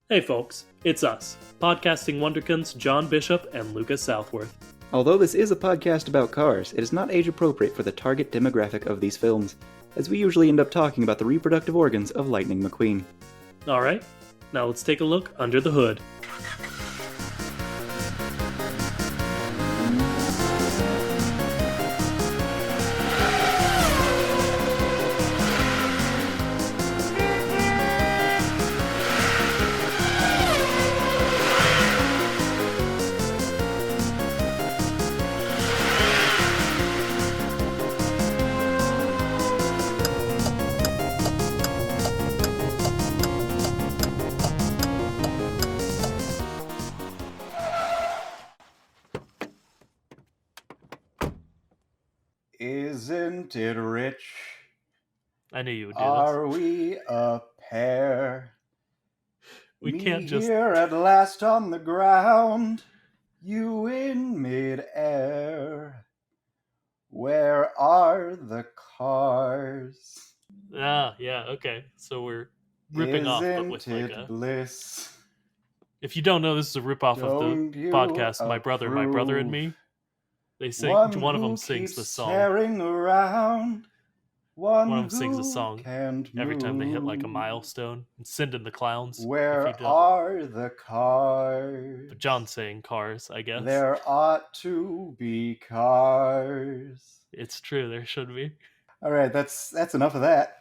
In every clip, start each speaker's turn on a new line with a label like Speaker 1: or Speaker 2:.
Speaker 1: Hey folks, it's us, podcasting wonderkins John Bishop and Lucas Southworth.
Speaker 2: Although this is a podcast about cars, it is not age appropriate for the target demographic of these films, as we usually end up talking about the reproductive organs of Lightning McQueen.
Speaker 1: Alright, now let's take a look under the hood.
Speaker 3: Isn't it rich?
Speaker 1: I knew you would do
Speaker 3: Are we a pair?
Speaker 1: We
Speaker 3: Me
Speaker 1: can't just...
Speaker 3: here at last on the ground, you in mid-air. Where are the cars?
Speaker 1: yeah, okay. So we're ripping off, but with
Speaker 3: Isn't
Speaker 1: like
Speaker 3: it
Speaker 1: a...
Speaker 3: bliss?
Speaker 1: If you don't know, this is a rip-off of
Speaker 3: Don't
Speaker 1: the
Speaker 3: you
Speaker 1: podcast My Brother and
Speaker 3: approve?
Speaker 1: Me. They sing,
Speaker 3: One
Speaker 1: one of
Speaker 3: who
Speaker 1: them sings
Speaker 3: keeps
Speaker 1: the song.
Speaker 3: staring around. One
Speaker 1: One of them sings a
Speaker 3: who
Speaker 1: song
Speaker 3: can't
Speaker 1: every time they hit like a
Speaker 3: move.
Speaker 1: milestone. And send in the clowns. if
Speaker 3: Where
Speaker 1: you don't.
Speaker 3: are the cars?
Speaker 1: But John's saying cars, I guess.
Speaker 3: There ought to be cars.
Speaker 1: It's true, there should be.
Speaker 3: All right, that's enough of that.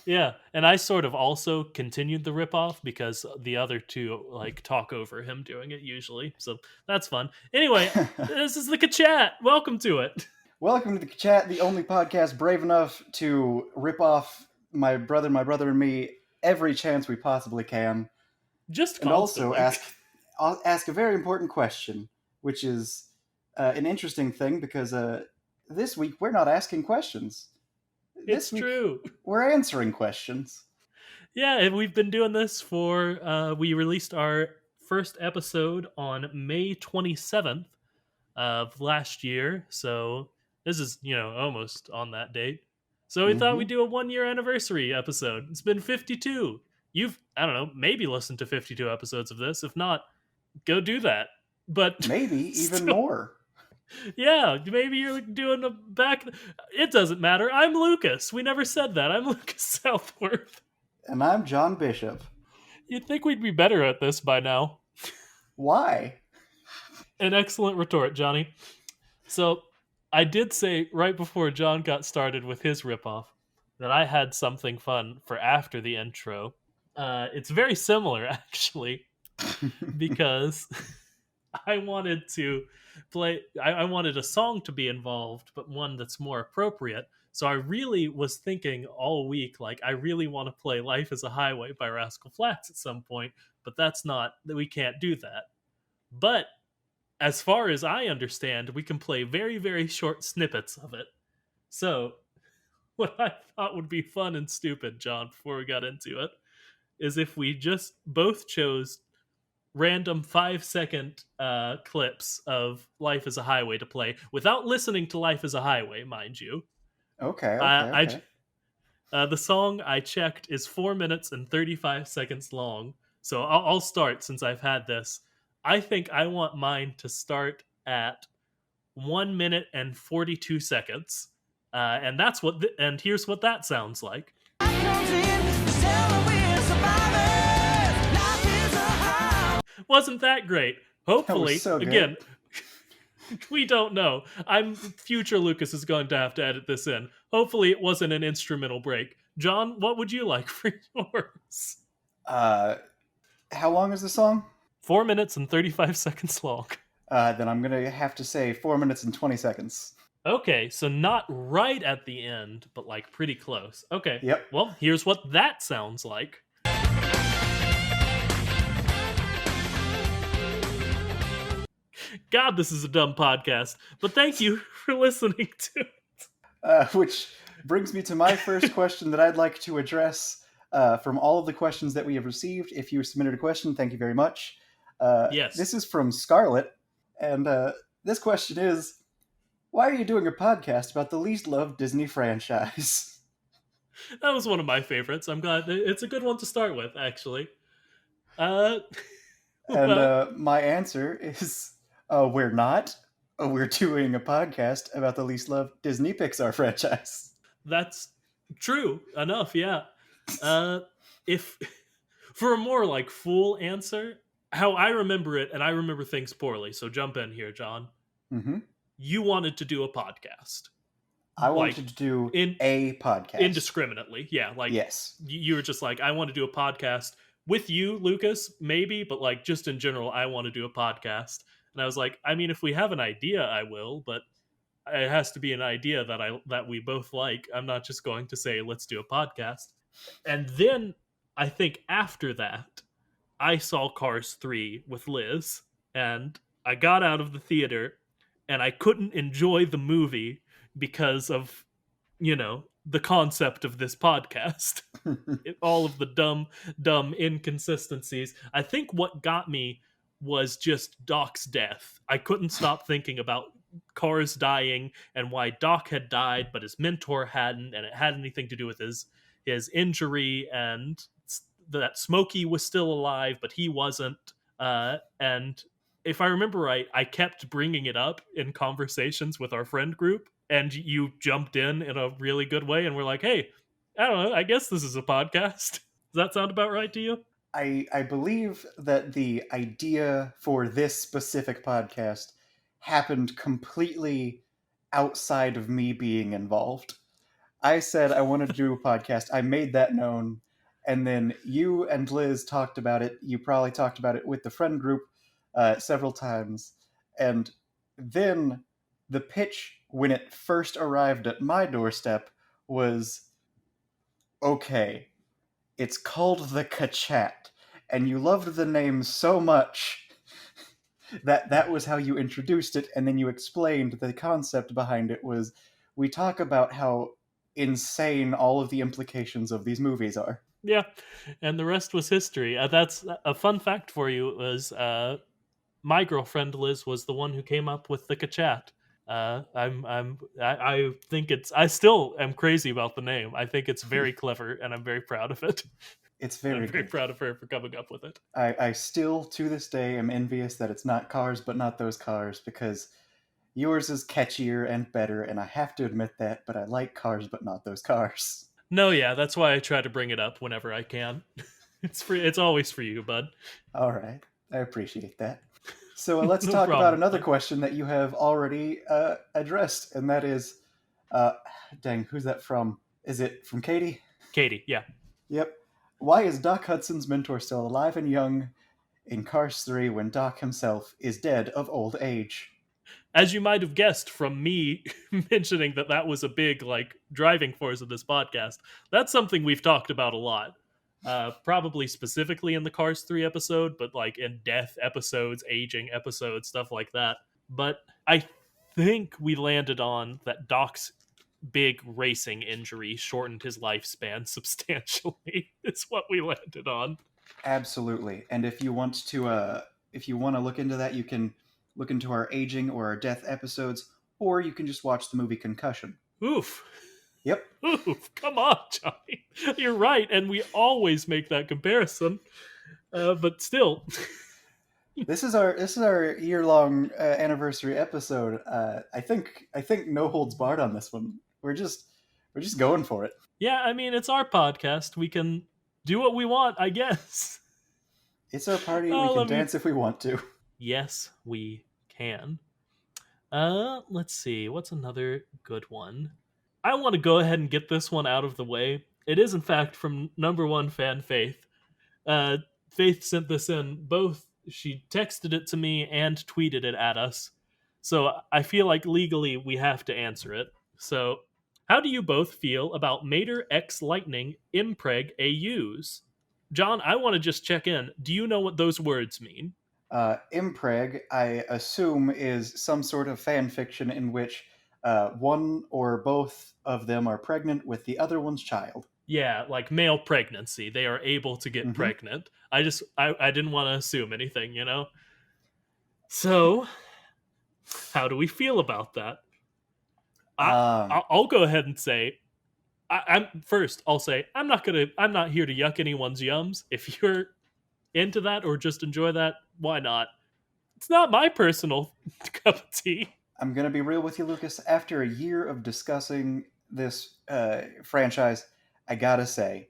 Speaker 1: Yeah, and I sort of also continued the ripoff because the other two like talk over him doing it usually, so that's fun. Anyway, this is the Chat. Welcome to it.
Speaker 3: Welcome to the Chat, the only podcast brave enough to rip off my brother, and me every chance we possibly can,
Speaker 1: Just
Speaker 3: and
Speaker 1: constantly.
Speaker 3: also ask a very important question, which is an interesting thing because this week we're not asking questions.
Speaker 1: It's true.
Speaker 3: We're answering questions.
Speaker 1: Yeah, and we've been doing this for, we released our first episode on May 27th of last year, so this is, almost on that date. So we thought we'd do a 1-year anniversary episode. It's been 52. You've, I don't know, maybe listened to 52 episodes of this. If not, go do that. But
Speaker 3: maybe even more.
Speaker 1: Yeah, maybe you're doing a back... It doesn't matter. I'm Lucas. We never said that. I'm Lucas Southworth.
Speaker 3: And I'm John Bishop.
Speaker 1: You'd think we'd be better at this by now.
Speaker 3: Why?
Speaker 1: An excellent retort, Johnny. So, I did say right before John got started with his ripoff that I had something fun for after the intro. It's very similar, actually, because I wanted to play... I wanted a song to be involved, but one that's more appropriate. So I really was thinking all week, like, I really want to play Life is a Highway by Rascal Flatts at some point, but we can't do that. But as far as I understand, we can play very, very short snippets of it. So what I thought would be fun and stupid, John, before we got into it, is if we just both chose random 5-second clips of Life is a Highway to play without listening to Life is a Highway, mind you.
Speaker 3: Okay.
Speaker 1: The song I checked is 4 minutes and 35 seconds long. So I'll start since I've had this. I think I want mine to start at 1 minute and 42 seconds. And that's what, and here's what that sounds like. Wasn't that great? Hopefully,
Speaker 3: that was so good.
Speaker 1: Again, we don't know. Future Lucas is going to have to edit this in. Hopefully it wasn't an instrumental break. John, what would you like for yours?
Speaker 3: How long is the song?
Speaker 1: 4 minutes and 35 seconds long.
Speaker 3: Then I'm going to have to say 4 minutes and 20 seconds.
Speaker 1: Okay, so not right at the end, but like pretty close. Okay.
Speaker 3: Yep.
Speaker 1: Well, here's what that sounds like. God, this is a dumb podcast, but thank you for listening to it.
Speaker 3: Which brings me to my first question that I'd like to address from all of the questions that we have received. If you submitted a question, thank you very much.
Speaker 1: Yes.
Speaker 3: This is from Scarlett, and this question is, why are you doing a podcast about the least loved Disney franchise?
Speaker 1: That was one of my favorites. I'm glad. It's a good one to start with, actually. Uh,
Speaker 3: And
Speaker 1: well,
Speaker 3: my answer is we're not. We're doing a podcast about the least loved Disney Pixar franchise.
Speaker 1: that's true enough. Yeah. Uh, if for a more like full answer, how I remember it, and I remember things poorly, so jump in here, John.
Speaker 3: Hmm.
Speaker 1: You wanted to do a podcast,
Speaker 3: I
Speaker 1: like
Speaker 3: wanted to do
Speaker 1: in
Speaker 3: a podcast.
Speaker 1: indiscriminately. Yeah, like
Speaker 3: Yes.
Speaker 1: you were just like, I want to do a podcast with you, Lucas, maybe, but like just in general, I want to do a podcast. And I was like, I mean, if we have an idea, I will, but it has to be an idea that we both like. I'm not just going to say let's do a podcast. And then I think after that, I saw Cars 3 with Liz, and I got out of the theater and I couldn't enjoy the movie because of, the concept of this podcast. All of the dumb inconsistencies. I think what got me was just Doc's death. I couldn't stop thinking about Cars dying and why Doc had died, but his mentor hadn't, and it had anything to do with his injury, and that Smokey was still alive, but he wasn't. And if I remember right, I kept bringing it up in conversations with our friend group, and you jumped in a really good way, and we're like, "Hey, I don't know. I guess this is a podcast." Does that sound about right to you?
Speaker 3: I believe that the idea for this specific podcast happened completely outside of me being involved. I said I wanted to do a podcast. I made that known. And then you and Liz talked about it. You probably talked about it with the friend group several times. And then the pitch, when it first arrived at my doorstep, was okay, it's called the Kachat. And you loved the name so much that that was how you introduced it. And then you explained the concept behind it was we talk about how insane all of the implications of these movies are.
Speaker 1: Yeah, and the rest was history. That's a fun fact for you. Was my girlfriend Liz was the one who came up with the Kachat. I think I still am crazy about the name. I think it's very clever, and I'm very proud of it.
Speaker 3: It's
Speaker 1: And I'm
Speaker 3: very
Speaker 1: very
Speaker 3: good.
Speaker 1: proud of her for coming up with it.
Speaker 3: I still, to this day, am envious that it's not Cars, but not those cars, because yours is catchier and better, and I have to admit that, but I like Cars, but not those cars.
Speaker 1: No, yeah, that's why I try to bring it up whenever I can. It's free. It's always for you, bud.
Speaker 3: All right, I appreciate that. So let's
Speaker 1: No
Speaker 3: talk about
Speaker 1: problem.
Speaker 3: another question that you have already addressed, and that is, uh, dang, who's that from? Is it from Katie?
Speaker 1: Katie, yeah.
Speaker 3: Yep. Why is Doc Hudson's mentor still alive and young in Cars 3 when Doc himself is dead of old age?
Speaker 1: As you might have guessed from me mentioning that was a big like driving force of this podcast, that's something we've talked about a lot. Probably specifically in the Cars 3 episode, but like in death episodes, aging episodes, stuff like that. But I think we landed on that Doc's big racing injury shortened his lifespan substantially. It's what we landed on.
Speaker 3: Absolutely. And if you want to look into that, you can look into our aging or our death episodes, or you can just watch the movie Concussion.
Speaker 1: Oof.
Speaker 3: Yep.
Speaker 1: Oof. Come on, Johnny. You're right, and we always make that comparison. But still,
Speaker 3: This is our year long anniversary episode. I think no holds barred on this one. We're just going for it.
Speaker 1: yeah, I mean, it's our podcast. We can do what we want, I guess.
Speaker 3: It's our party. We
Speaker 1: Oh,
Speaker 3: can
Speaker 1: let me.
Speaker 3: dance if we want to.
Speaker 1: Yes, we can. Let's see. What's another good one? I want to go ahead and get this one out of the way. It is, in fact, from number one fan Faith. Uh, Faith sent this in. Both she texted it to me and tweeted it at us. So I feel like legally we have to answer it. So, how do you both feel about Mater X Lightning Impreg AUs? John, I want to just check in. Do you know what those words mean?
Speaker 3: Impreg, I assume, is some sort of fan fiction in which one or both of them are pregnant with the other one's child.
Speaker 1: Yeah, like male pregnancy. They are able to get
Speaker 3: Mm-hmm.
Speaker 1: pregnant. I didn't want to assume anything, So, how do we feel about that? I'll go ahead and say I'm first. I'll say I'm not here to yuck anyone's yums. If you're into that or just enjoy that, why not? It's not my personal cup of tea.
Speaker 3: I'm going to be real with you, Lucas. After a year of discussing this franchise, I gotta say,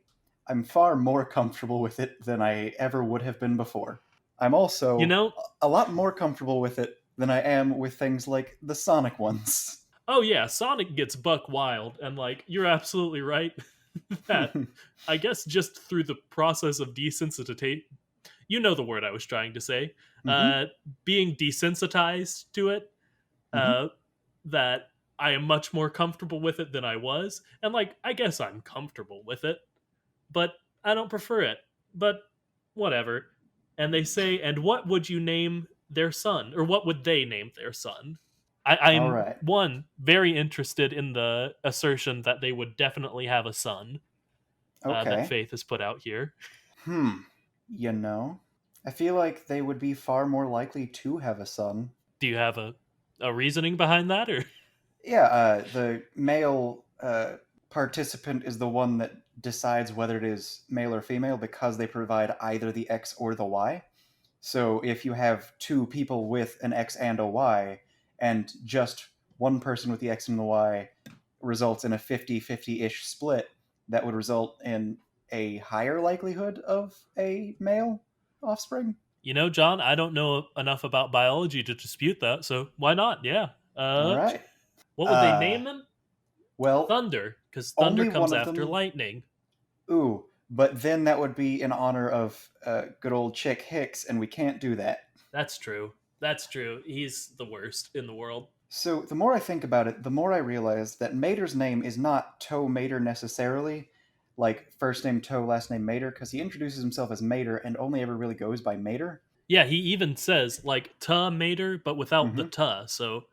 Speaker 3: I'm far more comfortable with it than I ever would have been before. I'm
Speaker 1: You
Speaker 3: also
Speaker 1: know,
Speaker 3: a lot more comfortable with it than I am with things like the Sonic ones.
Speaker 1: oh yeah, Sonic gets buck wild, and like you're absolutely right that I guess just through the process of desensitization, you know the word I was trying to say,
Speaker 3: Hmm.
Speaker 1: being desensitized to it,
Speaker 3: Hmm.
Speaker 1: uh, that I am much more comfortable with it than I was, and like I guess I'm comfortable with it, but I don't prefer it. But whatever. And they say, and what would you name their son, or what would they name their son?
Speaker 3: All
Speaker 1: I'm
Speaker 3: right.
Speaker 1: one very interested in the assertion that they would definitely have a son that
Speaker 3: Okay.
Speaker 1: Faith has put out here.
Speaker 3: Hmm. You know, I feel like they would be far more likely to have a son.
Speaker 1: Do you have a reasoning behind that, or
Speaker 3: Yeah, the male participant is the one that decides whether it is male or female because they provide either the X or the Y. So if you have two people with an X and a Y, and just one person with the X and the Y results in a 50-50 ish split, that would result in a higher likelihood of a male offspring.
Speaker 1: you know, John? I don't know enough about biology to dispute that, so why not? Yeah.
Speaker 3: All right.
Speaker 1: What would they
Speaker 3: Uh,
Speaker 1: name him?
Speaker 3: well,
Speaker 1: Thunder, because thunder
Speaker 3: only one
Speaker 1: comes
Speaker 3: of
Speaker 1: after
Speaker 3: them.
Speaker 1: lightning.
Speaker 3: Ooh, but then that would be in honor of good old Chick Hicks, and we can't do that.
Speaker 1: That's true. That's true. He's the worst in the world.
Speaker 3: So the more I think about it, the more I realize that Mater's name is not Toe Mater necessarily, like first name Toe, last name Mater, because he introduces himself as Mater and only ever really goes by Mater.
Speaker 1: Yeah, he even says like "ta mater," but without the
Speaker 3: Hmm.
Speaker 1: "ta." So,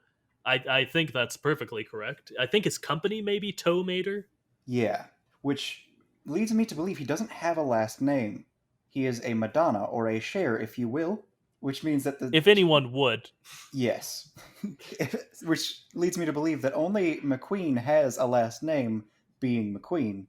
Speaker 1: I think that's perfectly correct. I think his company maybe "toe mater."
Speaker 3: Yeah, which leads me to believe he doesn't have a last name. He is a Madonna, or a Cher, if you will, which means that the
Speaker 1: If anyone would,
Speaker 3: yes. Which leads me to believe that only McQueen has a last name, being McQueen.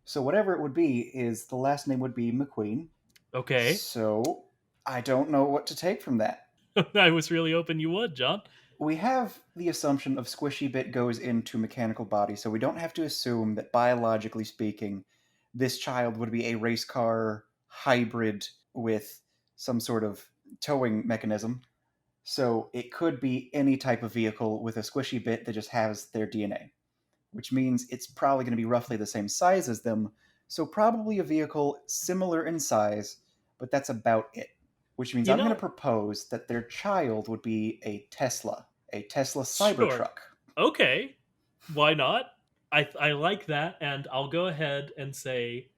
Speaker 3: So whatever it would be is the last name would be McQueen.
Speaker 1: okay.
Speaker 3: So I don't know what to take from that.
Speaker 1: I was really hoping you would, John.
Speaker 3: We have the assumption of squishy bit goes into mechanical body, so we don't have to assume that biologically speaking, this child would be a race car hybrid with some sort of towing mechanism. So it could be any type of vehicle with a squishy bit that just has their DNA, which means it's probably going to be roughly the same size as them. So probably a vehicle similar in size, but that's about it. Which means
Speaker 1: You
Speaker 3: I'm going to
Speaker 1: know,
Speaker 3: propose that their child would be a Tesla
Speaker 1: sure.
Speaker 3: Cybertruck.
Speaker 1: Okay. Why not? I like that, and I'll go ahead and say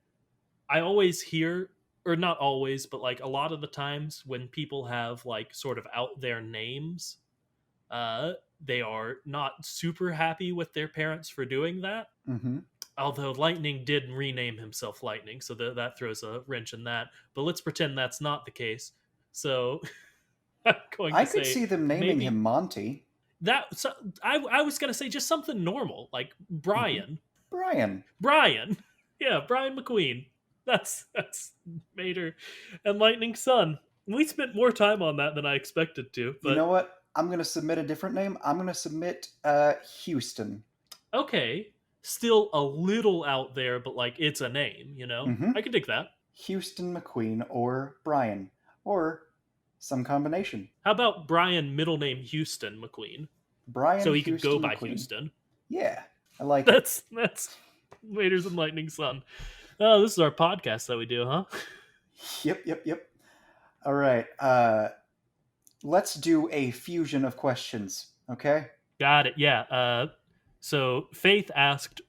Speaker 1: I always hear, or not always, but like a lot of the times when people have like sort of out there names, uh, they are not super happy with their parents for doing that.
Speaker 3: Hmm.
Speaker 1: Although Lightning did rename himself Lightning, so that throws a wrench in that. But let's pretend that's not the case. So I'm going
Speaker 3: I
Speaker 1: to
Speaker 3: could
Speaker 1: say
Speaker 3: see them naming him
Speaker 1: maybe
Speaker 3: Monty.
Speaker 1: that. So I was going to say just something normal like
Speaker 3: Hmm.
Speaker 1: Brian.
Speaker 3: Brian.
Speaker 1: Brian, yeah, Brian McQueen. That's Mater and Lightning's son. We spent more time on that than I expected to,
Speaker 3: You
Speaker 1: but
Speaker 3: know what? I'm going to submit a different name. I'm going to submit Houston.
Speaker 1: okay. Still a little out there, but like it's a name, you know?
Speaker 3: Hmm.
Speaker 1: I can dig that.
Speaker 3: Houston McQueen or Brian or some combination.
Speaker 1: How about Brian middle name Houston McQueen?
Speaker 3: Brian
Speaker 1: So he could go
Speaker 3: Houston
Speaker 1: by
Speaker 3: McQueen.
Speaker 1: Houston.
Speaker 3: Yeah, I like it.
Speaker 1: That's Waiters and Lightning son. Oh, this is our podcast that we do, huh?
Speaker 3: Yep, yep, yep. All right. Let's do a fusion of questions. Okay.
Speaker 1: Got it. Yeah. So Faith asked,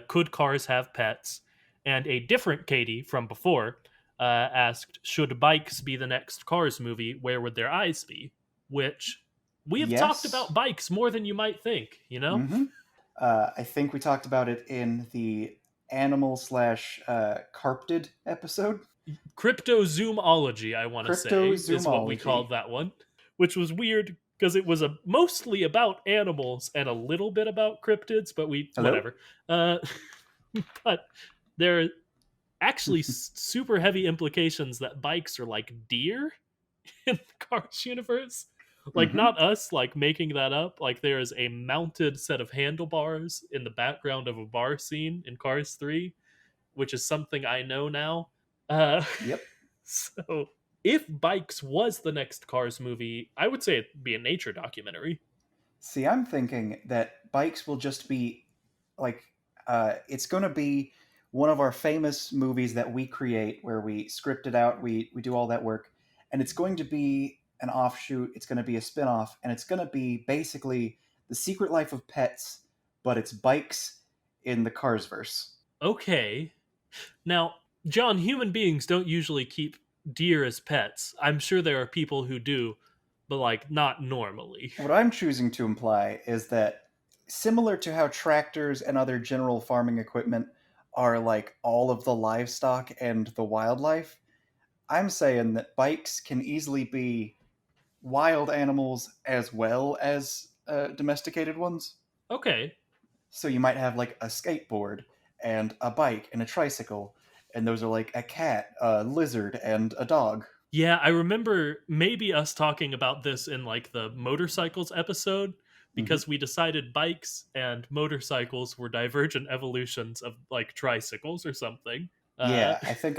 Speaker 1: "Could cars have pets?" And a different Katie from before asked, "Should bikes be the next Cars movie? Where would their eyes be?" Which we have talked
Speaker 3: Yes.
Speaker 1: about bikes more than you might think. You know,
Speaker 3: Mm-hmm. I think we talked about it in the animal slash carpted episode.
Speaker 1: cryptozoomology, I want to say, is what we
Speaker 3: Cryptozoomology.
Speaker 1: called that one, which was weird because it was mostly about animals and a little bit about cryptids, but we
Speaker 3: Hello.
Speaker 1: whatever. Uh, but there actually super heavy implications that bikes are like deer in the Cars universe. Like,
Speaker 3: Mm-hmm.
Speaker 1: not us like making that up. Like, there is a mounted set of handlebars in the background of a bar scene in Cars 3, which is something I know now. Uh,
Speaker 3: Yep.
Speaker 1: so, if Bikes was the next Cars movie, I would say it'd be a nature documentary.
Speaker 3: See, I'm thinking that bikes will just be like it's going to be one of our famous movies that we create where we script it out, we do all that work, and it's going to be an offshoot, it's going to be a spin-off, and it's going to be basically The Secret Life of Pets, but it's bikes in the Carsverse.
Speaker 1: Okay. Now, John, human beings don't usually keep deer as pets. I'm sure there are people who do, but like not normally.
Speaker 3: What I'm choosing to imply is that similar to how tractors and other general farming equipment are like all of the livestock and the wildlife, I'm saying that bikes can easily be wild animals as well as domesticated ones.
Speaker 1: Okay.
Speaker 3: So you might have like a skateboard and a bike and a tricycle, and those are like a cat, a lizard, and a dog.
Speaker 1: Yeah, I remember maybe us talking about this in like the motorcycles episode
Speaker 3: Hmm.
Speaker 1: because we decided bikes and motorcycles were divergent evolutions of like tricycles or something. Uh,
Speaker 3: Yeah, I think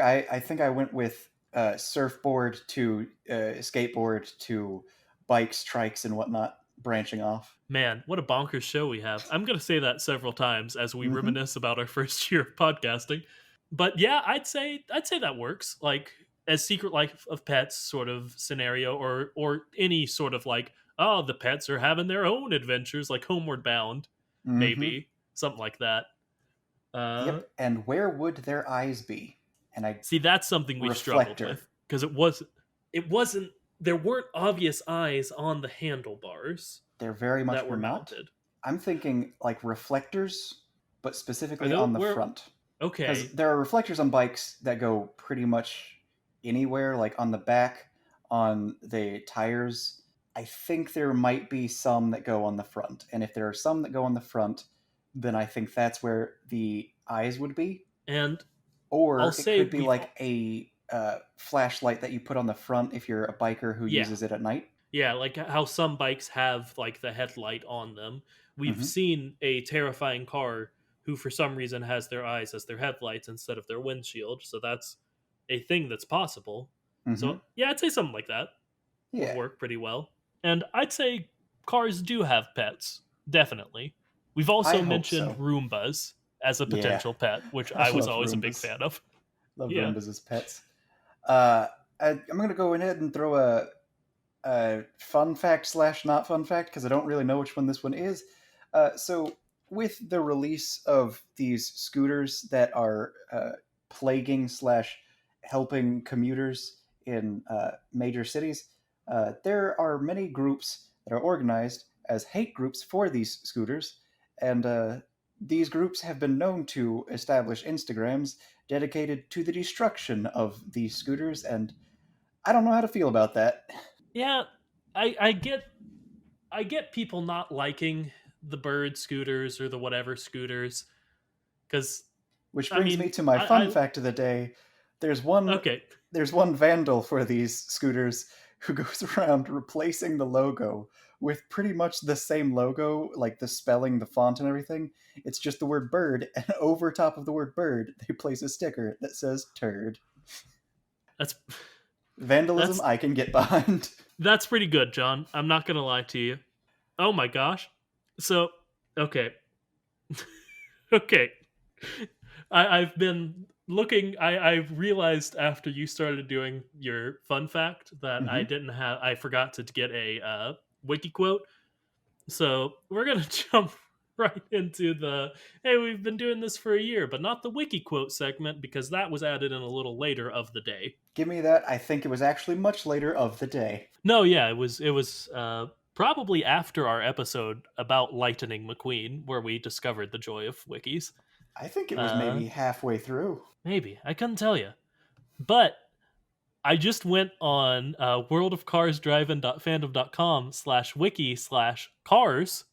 Speaker 3: I went with surfboard to skateboard to bikes, trikes, and whatnot branching off.
Speaker 1: Man, what a bonkers show we have. I'm going to say that several times as we
Speaker 3: Hmm.
Speaker 1: reminisce about our first year of podcasting. But yeah, I'd say that works. Like as Secret Life of Pets sort of scenario or any sort of like, oh, the pets are having their own adventures like Homeward Bound,
Speaker 3: Hmm.
Speaker 1: maybe. Something like that. Uh
Speaker 3: Yep. And where would their eyes be? And I
Speaker 1: See, that's something we've struggled
Speaker 3: reflector.
Speaker 1: with because it wasn't there weren't obvious eyes on the handlebars
Speaker 3: There very much
Speaker 1: that
Speaker 3: were
Speaker 1: were
Speaker 3: not.
Speaker 1: mounted.
Speaker 3: I'm thinking like reflectors, but
Speaker 1: Are
Speaker 3: specifically
Speaker 1: those
Speaker 3: on the
Speaker 1: where
Speaker 3: front. Because
Speaker 1: okay.
Speaker 3: there are reflectors on bikes that go pretty much anywhere, like on the back, on the tires. I think there might be some that go on the front. And if there are some that go on the front, then I think that's where the eyes would be.
Speaker 1: And I'll
Speaker 3: Or it
Speaker 1: say
Speaker 3: could be like a flashlight that you put on the front if you're a biker who
Speaker 1: yeah.
Speaker 3: uses it at night.
Speaker 1: Yeah, like how some bikes have like the headlight on them. We've
Speaker 3: Hmm.
Speaker 1: seen a terrifying car who for some reason has their eyes as their headlights instead of their windshield. So that's a thing that's possible. So
Speaker 3: Hmm.
Speaker 1: yeah, I'd say something like that would
Speaker 3: Yeah,
Speaker 1: work pretty well. And I'd say cars do have pets, definitely. We've
Speaker 3: I
Speaker 1: also
Speaker 3: hope
Speaker 1: mentioned
Speaker 3: so.
Speaker 1: Roombas as a
Speaker 3: Yeah,
Speaker 1: potential pet, which
Speaker 3: I
Speaker 1: I was
Speaker 3: love
Speaker 1: always a big
Speaker 3: Roombas.
Speaker 1: fan of.
Speaker 3: Love
Speaker 1: Yeah.
Speaker 3: Roombas as pets. I'm going to go ahead and throw a fun fact slash not fun fact because I don't really know which one this one is. So, with the release of these scooters that are plaguing slash helping commuters in major cities, there are many groups that are organized as hate groups for these scooters, and these groups have been known to establish Instagrams dedicated to the destruction of these scooters, and I don't know how to feel about that.
Speaker 1: Yeah, I get people not liking the bird scooters or the whatever scooters because
Speaker 3: Which
Speaker 1: I
Speaker 3: brings me
Speaker 1: mean
Speaker 3: to my fun
Speaker 1: I
Speaker 3: fact of the day. There's one
Speaker 1: okay.
Speaker 3: there's one vandal for these scooters who goes around replacing the logo with pretty much the same logo, like the spelling, the font and everything. It's just the word bird, and over top of the word bird, they place a sticker that says turd.
Speaker 1: That's
Speaker 3: Vandalism
Speaker 1: that's
Speaker 3: I can get behind.
Speaker 1: that's pretty good, John. I'm not gonna lie to you. Oh my gosh. So okay, okay. I've been looking. I've realized after you started doing your fun fact that I
Speaker 3: Hmm.
Speaker 1: didn't have. I forgot to get a wiki quote. So we're gonna jump right into the hey, we've been doing this for a year, but not the wiki quote segment because that was added in a little later of the day.
Speaker 3: Give me that. I think it was actually much later of the day.
Speaker 1: No, yeah, it was probably after our episode about Lightning McQueen, where we discovered the joy of wikis.
Speaker 3: I think it was
Speaker 1: Uh,
Speaker 3: maybe halfway through.
Speaker 1: Maybe I couldn't tell you, but I just went on worldofcarsdriving.fandom.com/wiki/cars.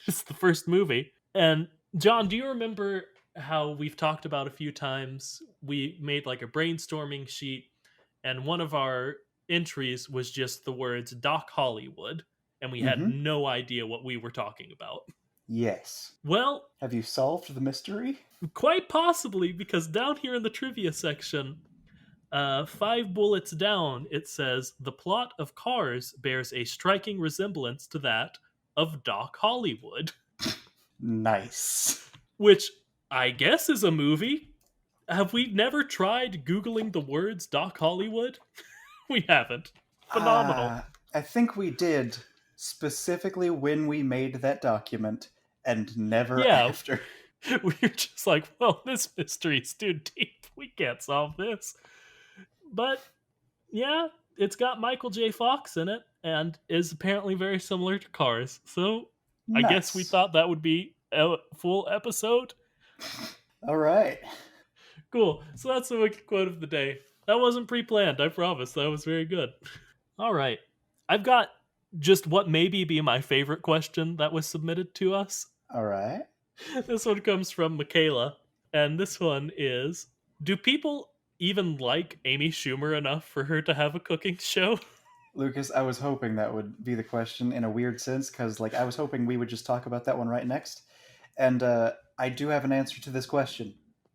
Speaker 1: It's the first movie. And John, do you remember? how we've talked about a few times, we made like a brainstorming sheet, and one of our entries was just the words Doc Hollywood, and we had
Speaker 3: Mm-hmm.
Speaker 1: no idea what we were talking about.
Speaker 3: Yes.
Speaker 1: Well,
Speaker 3: Have you solved the mystery?
Speaker 1: quite possibly, because down here in the trivia section, 5 bullets down, it says the plot of Cars bears a striking resemblance to that of Doc Hollywood,
Speaker 3: Nice.
Speaker 1: which I guess is a movie. Have we never tried Googling the words Doc Hollywood? We haven't. Phenomenal.
Speaker 3: I think we did, specifically when we made that document, and never
Speaker 1: Yeah,
Speaker 3: after.
Speaker 1: we're just like, well, this mystery's too deep. We can't solve this. But yeah, it's got Michael J. Fox in it and is apparently very similar to Cars. So I guess we
Speaker 3: Nice.
Speaker 1: thought that would be a full episode.
Speaker 3: All right.
Speaker 1: Cool. So that's the wicked quote of the day. That wasn't pre planned, I promise. That was very good. All right. I've got just what maybe be my favorite question that was submitted to us.
Speaker 3: All right.
Speaker 1: This one comes from Michaela, and this one is: do people even like Amy Schumer enough for her to have a cooking show?
Speaker 3: Lucas, I was hoping that would be the question in a weird sense, because I was hoping we would just talk about that one right next. And I do have an answer to this question.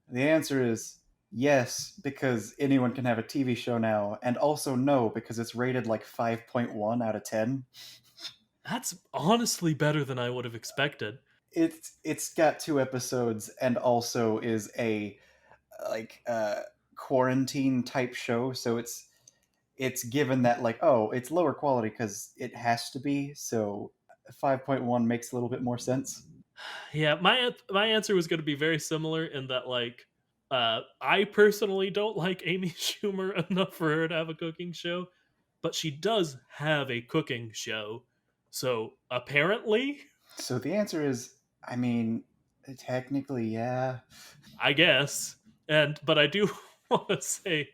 Speaker 3: The answer is yes, because anyone can have a TV show now, and also no, because it's rated like 5.1 out of 10.
Speaker 1: That's honestly better than I would have expected.
Speaker 3: It's got 2 episodes and also is a like quarantine type show, so it's given that like, oh, it's lower quality because it has to be, so 5.1 makes a little bit more sense.
Speaker 1: Yeah, my answer was going to be very similar in that like I personally don't like Amy Schumer enough for her to have a cooking show, but she does have a cooking show. So apparently,
Speaker 3: So the answer is, I mean, technically, yeah.
Speaker 1: I guess. And but I do want to say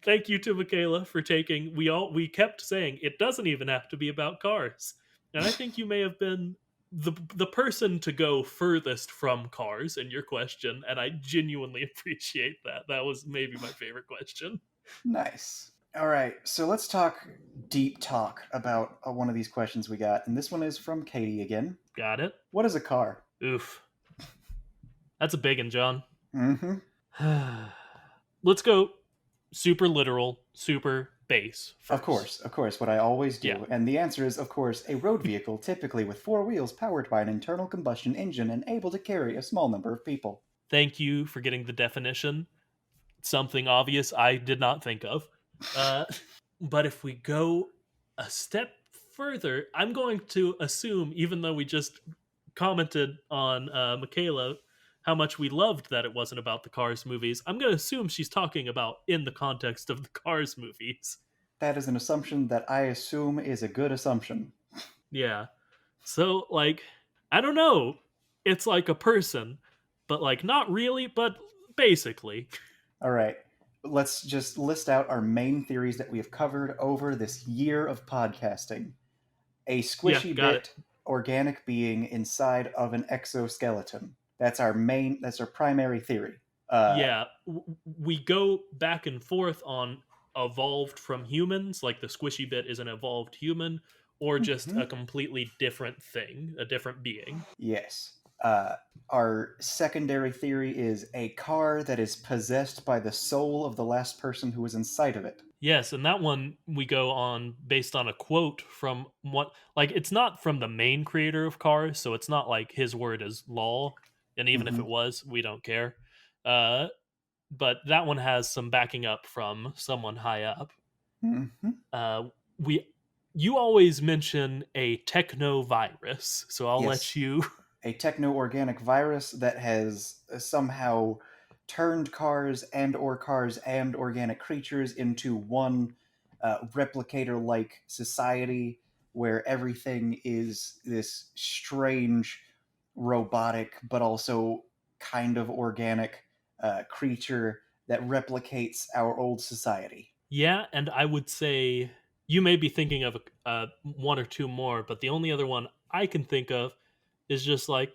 Speaker 1: thank you to Michaela for taking we kept saying it doesn't even have to be about cars. And I think you may have been the person to go furthest from cars in your question, and I genuinely appreciate that. That was maybe my favorite question.
Speaker 3: Nice. All right, so let's talk deep talk about one of these questions we got, and this one is from Katie again.
Speaker 1: Got it?
Speaker 3: What is a car?
Speaker 1: Oof. That's a big one, John.
Speaker 3: Mm-hmm.
Speaker 1: Let's go super literal, super base first.
Speaker 3: Of course, what I always do.
Speaker 1: Yeah.
Speaker 3: And the answer is, of course, a road vehicle, typically with 4 wheels, powered by an internal combustion engine and able to carry a small number of people.
Speaker 1: Thank you for getting the definition. Something obvious I did not think of. But if we go a step further, I'm going to assume, even though we just commented on Michaela, how much we loved that it wasn't about the Cars movies, I'm going to assume she's talking about in the context of the Cars movies.
Speaker 3: That is an assumption that I assume is a good assumption.
Speaker 1: Yeah. So, like, I don't know. It's like a person, but, like, not really, but basically.
Speaker 3: All right, let's just list out our main theories that we have covered over this year of podcasting. A
Speaker 1: Yeah,
Speaker 3: squishy
Speaker 1: got
Speaker 3: bit
Speaker 1: it.
Speaker 3: organic being inside of an exoskeleton. That's our primary theory.
Speaker 1: Yeah, we go back and forth on evolved from humans, like the squishy bit is an evolved human, or just
Speaker 3: Mhm.
Speaker 1: a completely different thing, a different being.
Speaker 3: Yes. Our secondary theory is a car that is possessed by the soul of the last person who was inside of it.
Speaker 1: Yes, and that one we go on based on a quote from what, like, it's not from the main creator of Cars, so it's not like his word is law, and even if
Speaker 3: Mm-hmm.
Speaker 1: it was, we don't care. Uh, but that one has some backing up from someone high up.
Speaker 3: Mm-hmm.
Speaker 1: We you always mention a techno virus, so I'll let
Speaker 3: Yes.
Speaker 1: you.
Speaker 3: A techno-organic virus that has somehow turned cars and organic creatures into one replicator-like society where everything is this strange robotic but also kind of organic creature that replicates our old society.
Speaker 1: Yeah, and I would say you may be thinking of one or two more, but the only other one I can think of is just like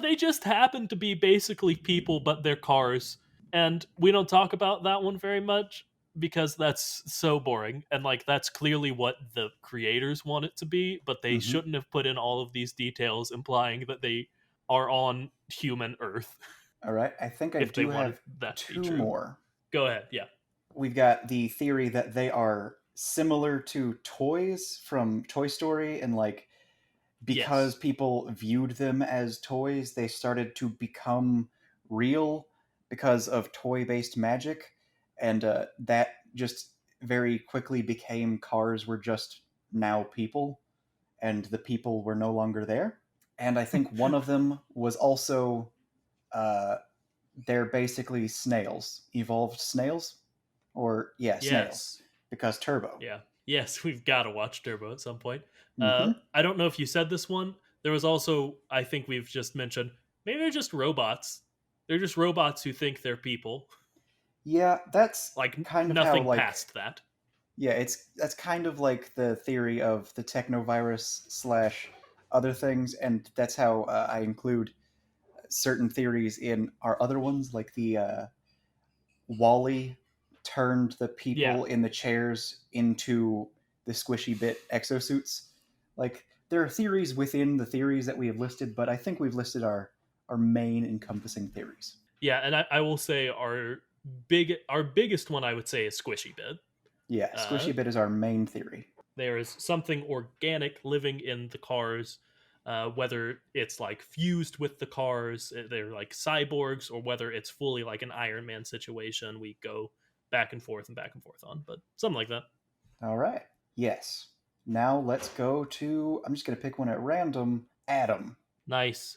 Speaker 1: They just happen to be basically people, but they're cars. And we don't talk about that one very much because that's so boring. And like that's clearly what the creators want it to be, but they
Speaker 3: Hmm.
Speaker 1: shouldn't have put in all of these details implying that they are on human Earth
Speaker 3: All right, I think I
Speaker 1: if they
Speaker 3: do
Speaker 1: wanted
Speaker 3: have
Speaker 1: that to be
Speaker 3: two
Speaker 1: true.
Speaker 3: more.
Speaker 1: Go ahead. Yeah.
Speaker 3: We've got the theory that they are similar to toys from Toy Story, and like because
Speaker 1: Yes.
Speaker 3: people viewed them as toys, they started to become real because of toy based magic. And that just very quickly became cars were just now people, and the people were no longer there. And I think one of them was also uh, they're basically snails, evolved snails, or yeah, snails,
Speaker 1: Yes.
Speaker 3: because turbo.
Speaker 1: Yeah. Yes, we've got to watch Turbo at some point.
Speaker 3: Hmm.
Speaker 1: I don't know if you said this one. There was also, I think we've just mentioned, maybe they're just robots. They're just robots who think they're people.
Speaker 3: Yeah, that's
Speaker 1: Like
Speaker 3: kind of how
Speaker 1: nothing
Speaker 3: like
Speaker 1: past that.
Speaker 3: yeah, it's that's kind of like the theory of the technovirus slash other things, and that's how I include certain theories in our other ones, like the Wally turned the
Speaker 1: Yeah.
Speaker 3: people in the chairs into the squishy bit exosuits. Like there are theories within the theories that we have listed, but I think we've listed our main encompassing theories.
Speaker 1: Yeah, and I will say our biggest one I would say is Squishy Bit.
Speaker 3: Yeah,
Speaker 1: Uh
Speaker 3: squishy bit is our main theory.
Speaker 1: there is something organic living in the cars, whether it's like fused with the cars, they're like cyborgs, or whether it's fully like an Iron Man situation. We go back and forth on, but something like that.
Speaker 3: All right. Yes. Now let's go to. I'm just going to pick one at random. Adam.
Speaker 1: Nice.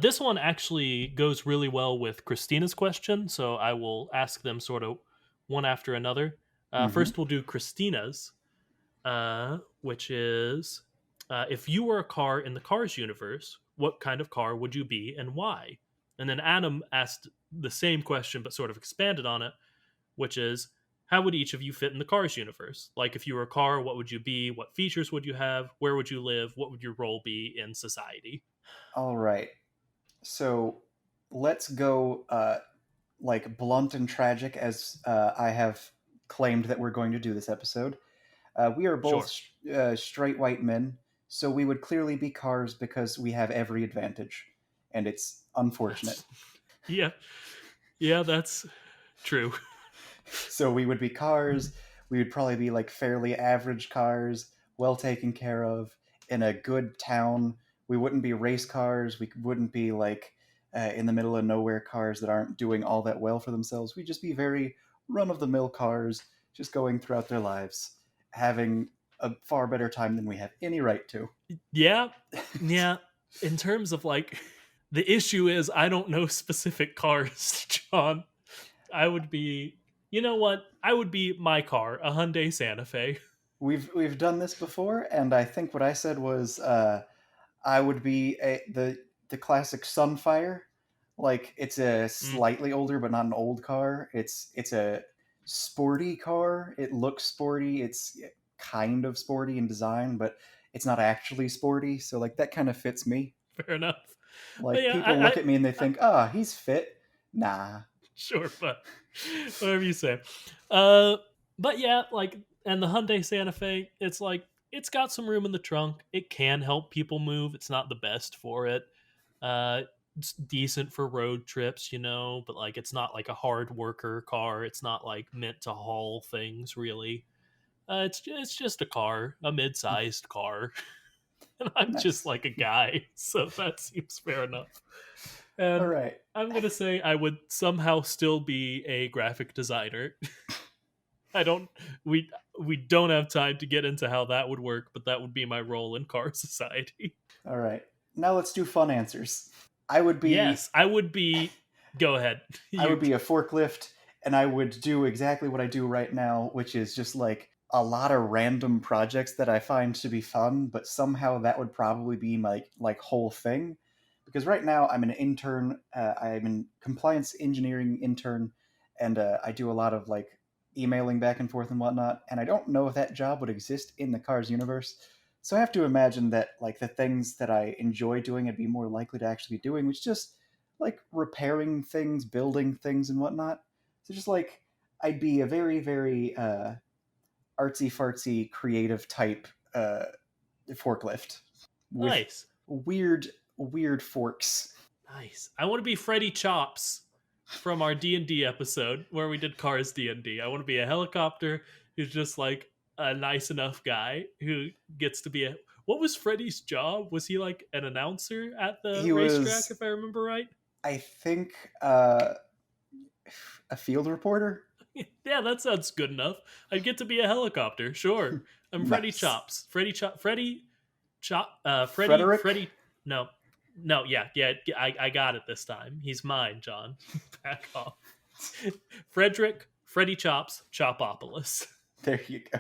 Speaker 1: This one actually goes really well with Christina's question, so I will ask them sort of one after another.
Speaker 3: Mm-hmm.
Speaker 1: First, we'll do Christina's, which is if you were a car in the Cars universe, what kind of car would you be and why? And then Adam asked the same question but sort of expanded on it, which is how would each of you fit in the Cars universe? Like if you were a car, what would you be? What features would you have? Where would you live? What would your role be in society?
Speaker 3: All right. So let's go like blunt and tragic as I have claimed that we're going to do this episode. We are both
Speaker 1: Sure.
Speaker 3: straight white men, so we would clearly be cars because we have every advantage, and it's unfortunate.
Speaker 1: That's yeah. Yeah, that's true.
Speaker 3: So we would be cars. We would probably be like fairly average cars, well taken care of in a good town. We wouldn't be race cars. We wouldn't be like in the middle of nowhere cars that aren't doing all that well for themselves. We'd just be very run of the mill cars, just going throughout their lives, having a far better time than we have any right to.
Speaker 1: Yeah. Yeah. In terms of like the issue is I don't know specific cars, John. I would be, you know what? I would be my car, a Hyundai Santa Fe.
Speaker 3: We've done this before, and I think what I said was I would be the classic Sunfire. Like it's a
Speaker 1: Mm,
Speaker 3: slightly older, but not an old car. It's a sporty car. It looks sporty. It's kind of sporty in design, but it's not actually sporty. So like that kind of fits me.
Speaker 1: fair enough. But
Speaker 3: Like
Speaker 1: yeah,
Speaker 3: people look at me and they
Speaker 1: I
Speaker 3: think, ah, he's fit. Nah.
Speaker 1: sure, but whatever you say. Uh, but yeah, like, and the Hyundai Santa Fe, it's like it's got some room in the trunk. It can help people move. It's not the best for it. Uh, it's decent for road trips, you know, but like it's not like a hard worker car. It's not like meant to haul things really. It's just a car, a mid-sized car, and I'm just
Speaker 3: Nice.
Speaker 1: like a guy, so that seems fair enough.
Speaker 3: All
Speaker 1: And
Speaker 3: right.
Speaker 1: I'm gonna say I would somehow still be a graphic designer. I don't. We we don't have time to get into how that would work, but that would be my role in car society.
Speaker 3: All right. Now let's do fun answers. I would be
Speaker 1: Yes, I would be. Go ahead.
Speaker 3: I
Speaker 1: You
Speaker 3: would be a forklift, and I would do exactly what I do right now, which is just like a lot of random projects that I find to be fun, but somehow that would probably be my like whole thing. Because right now I'm an intern, I'm an compliance engineering intern, and I do a lot of like emailing back and forth and whatnot. And I don't know if that job would exist in the Cars universe. So I have to imagine that like the things that I enjoy doing, I'd be more likely to actually be doing, which is just like repairing things, building things, and whatnot. So just like I'd be a very, very artsy fartsy creative type forklift with
Speaker 1: Nice.
Speaker 3: weird, weird forks.
Speaker 1: Nice. I want to be Freddy Chops from our D&D episode where we did Cars D&D. I want to be a helicopter who's just like a nice enough guy who gets to be a... What was Freddy's job? Was he like an announcer at the
Speaker 3: He
Speaker 1: racetrack,
Speaker 3: was,
Speaker 1: if I remember right?
Speaker 3: I think, a field reporter.
Speaker 1: Yeah, that sounds good enough. I'd get to be a helicopter. Sure. I'm Freddy
Speaker 3: Nice.
Speaker 1: Chops. Freddy Chop
Speaker 3: Frederick.
Speaker 1: Freddy no. No, yeah, I got it this time. He's mine, John. Back off. Freddy Chops, Chopopolis.
Speaker 3: There you go.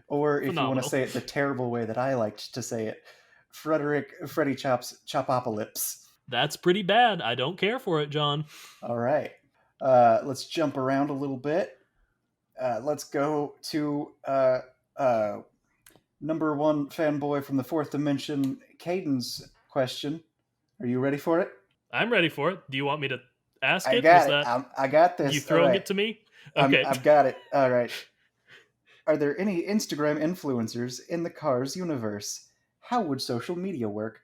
Speaker 3: Or if you want to
Speaker 1: Phenomenal.
Speaker 3: say it the terrible way that I liked to say it, Freddy Chops Chopopolypse.
Speaker 1: That's pretty bad. I don't care for it, John.
Speaker 3: All right. Let's jump around a little bit. Let's go to uh, number one fanboy from the fourth dimension, Caden's question. Are you ready for it?
Speaker 1: I'm ready for it. Do you want me to ask
Speaker 3: I
Speaker 1: it? Was
Speaker 3: got it.
Speaker 1: that
Speaker 3: I got
Speaker 1: you
Speaker 3: this. All
Speaker 1: throwing
Speaker 3: right.
Speaker 1: it to me? Okay.
Speaker 3: I've got it. All right. Are there any Instagram influencers in the Cars universe? How would social media work?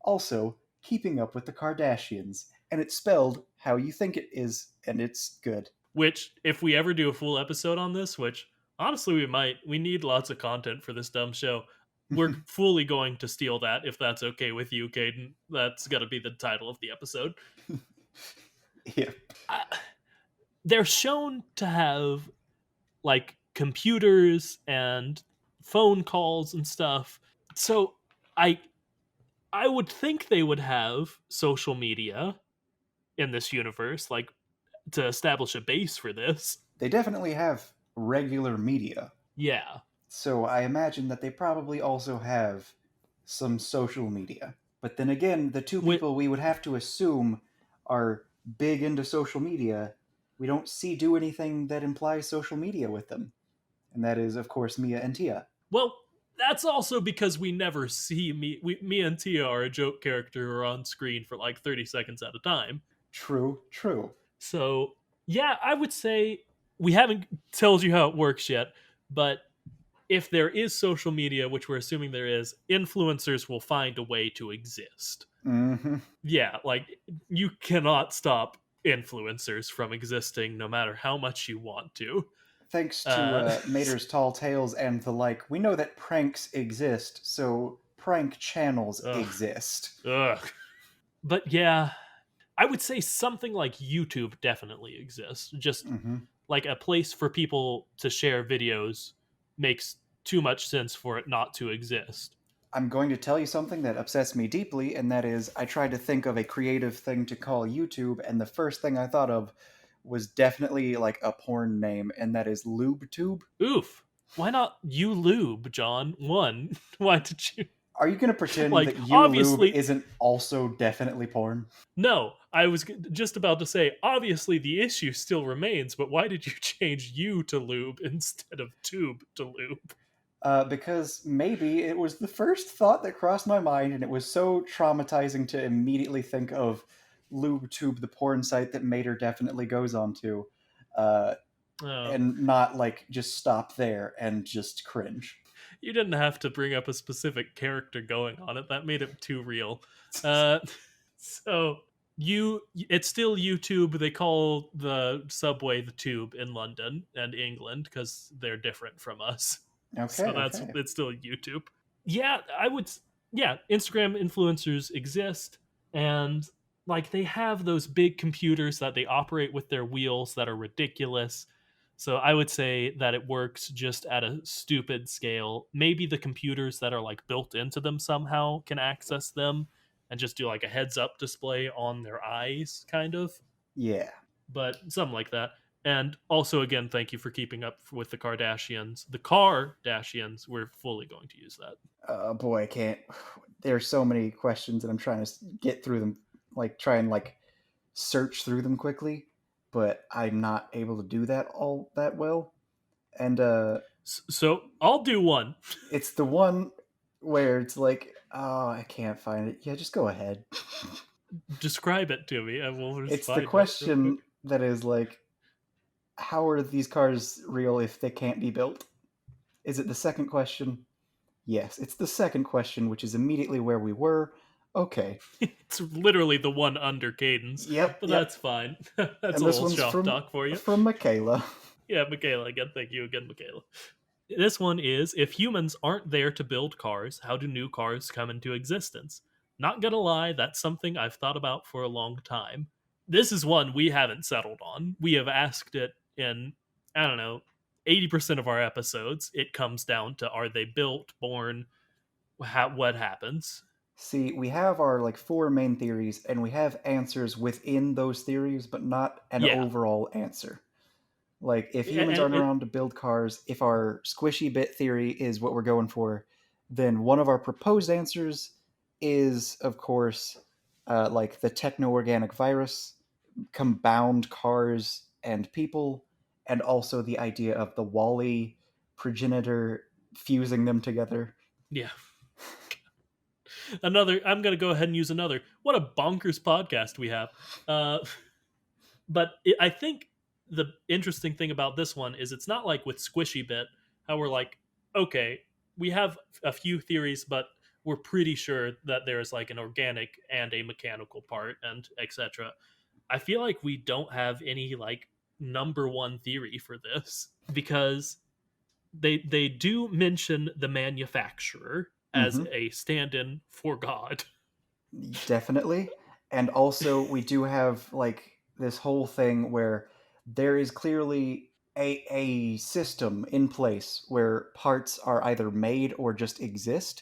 Speaker 3: Also, keeping up with the Kardashians. And it's spelled how you think it is, and it's good.
Speaker 1: Which, if we ever do a full episode on this, which honestly we might, we need lots of content for this dumb show. We're fully going to steal that if that's okay with you, Caden. That's got to be the title of the episode.
Speaker 3: Yeah.
Speaker 1: They're shown to have like computers and phone calls and stuff. So I I would think they would have social media in this universe, like to establish a base for this.
Speaker 3: They definitely have regular media.
Speaker 1: Yeah.
Speaker 3: So I imagine that they probably also have some social media. But then again, the two
Speaker 1: With
Speaker 3: people we would have to assume are big into social media, we don't see do anything that implies social media with them. And that is, of course, Mia and Tia.
Speaker 1: well, that's also because we never see me and Tia are a joke character who are on screen for like 30 seconds at a time.
Speaker 3: True, true.
Speaker 1: So, yeah, I would say we haven't told you how it works yet, but if there is social media, which we're assuming there is, influencers will find a way to exist.
Speaker 3: Mm-hmm.
Speaker 1: Yeah, like you cannot stop influencers from existing no matter how much you want to.
Speaker 3: Thanks to
Speaker 1: Uh,
Speaker 3: Mater's Tall Tales and the like, we know that pranks exist, so prank channels
Speaker 1: ugh,
Speaker 3: exist.
Speaker 1: ugh. But yeah, I would say something like YouTube definitely exists. Just
Speaker 3: Mm-hmm.
Speaker 1: like a place for people to share videos makes too much sense for it not to exist.
Speaker 3: I'm going to tell you something that upsets me deeply, and that is I tried to think of a creative thing to call YouTube, and the first thing I thought of was definitely like a porn name, and that is LubeTube.
Speaker 1: Oof. Why not you lube, John? One. Why did you
Speaker 3: Are you going to pretend
Speaker 1: like
Speaker 3: that YouLube
Speaker 1: obviously
Speaker 3: isn't also definitely porn?
Speaker 1: no, I was just about to say obviously the issue still remains, but why did you change you to lube instead of tube to lube?
Speaker 3: Because maybe it was the first thought that crossed my mind, and it was so traumatizing to immediately think of LubeTube, the porn site that Mater definitely goes on to, uh,
Speaker 1: Oh,
Speaker 3: and not like just stop there and just cringe.
Speaker 1: you didn't have to bring up a specific character going on it. That made it too real. Uh so it's still YouTube. They call the subway the tube in London and England because they're different from us.
Speaker 3: Okay,
Speaker 1: So that's
Speaker 3: okay.
Speaker 1: it's still YouTube. Yeah, I would. Yeah, Instagram influencers exist, and like they have those big computers that they operate with their wheels that are ridiculous. So I would say that it works just at a stupid scale. Maybe the computers that are like built into them somehow can access them and just do like a heads up display on their eyes, kind of,
Speaker 3: Yeah.
Speaker 1: but something like that. And also, again, thank you for keeping up with the Kardashians. The Kardashians, we're fully going to use that.
Speaker 3: Boy, I can't. There's so many questions, and I'm trying to get through them, like try and like search through them quickly, but I'm not able to do that all that well. And
Speaker 1: So I'll do one.
Speaker 3: it's the one where it's like, oh, I can't find it. Yeah, just go ahead.
Speaker 1: Describe it to me, and we'll just
Speaker 3: It's the
Speaker 1: find it real
Speaker 3: question
Speaker 1: quick.
Speaker 3: that is like, how are these cars real if they can't be built? Is it the second question? Yes, it's the second question, which is immediately where we were. Okay.
Speaker 1: It's literally the one under Cadence,
Speaker 3: Yep,
Speaker 1: but
Speaker 3: yep.
Speaker 1: that's fine. That's
Speaker 3: And
Speaker 1: a
Speaker 3: this
Speaker 1: little
Speaker 3: one's
Speaker 1: shop
Speaker 3: from
Speaker 1: talk for you.
Speaker 3: Michaela.
Speaker 1: Yeah, Michaela again. Thank you again, Michaela. This one is: if humans aren't there to build cars, how do new cars come into existence? Not gonna lie, that's something I've thought about for a long time. This is one we haven't settled on. We have asked it in, I don't know, 80% of our episodes. It comes down to, are they built, born, what happens?
Speaker 3: See, we have our like four main theories, and we have answers within those theories, but not an
Speaker 1: Yeah.
Speaker 3: overall answer. Like, if humans
Speaker 1: And
Speaker 3: aren't around to build cars, if our squishy bit theory is what we're going for, then one of our proposed answers is, of course, like the techno organic virus, compound cars and people, and also the idea of the Wally progenitor fusing them together.
Speaker 1: yeah. Another, I'm going to go ahead and use another. What a bonkers podcast we have. Uh, I think the interesting thing about this one is it's not like with Squishy Bit, how we're like, okay, we have a few theories, but we're pretty sure that there's like an organic and a mechanical part and etc. I feel like we don't have any like number one theory for this because they do mention the manufacturer as
Speaker 3: Hmm.
Speaker 1: a stand-in for God.
Speaker 3: Definitely. And also, we do have like this whole thing where there is clearly a system in place where parts are either made or just exist,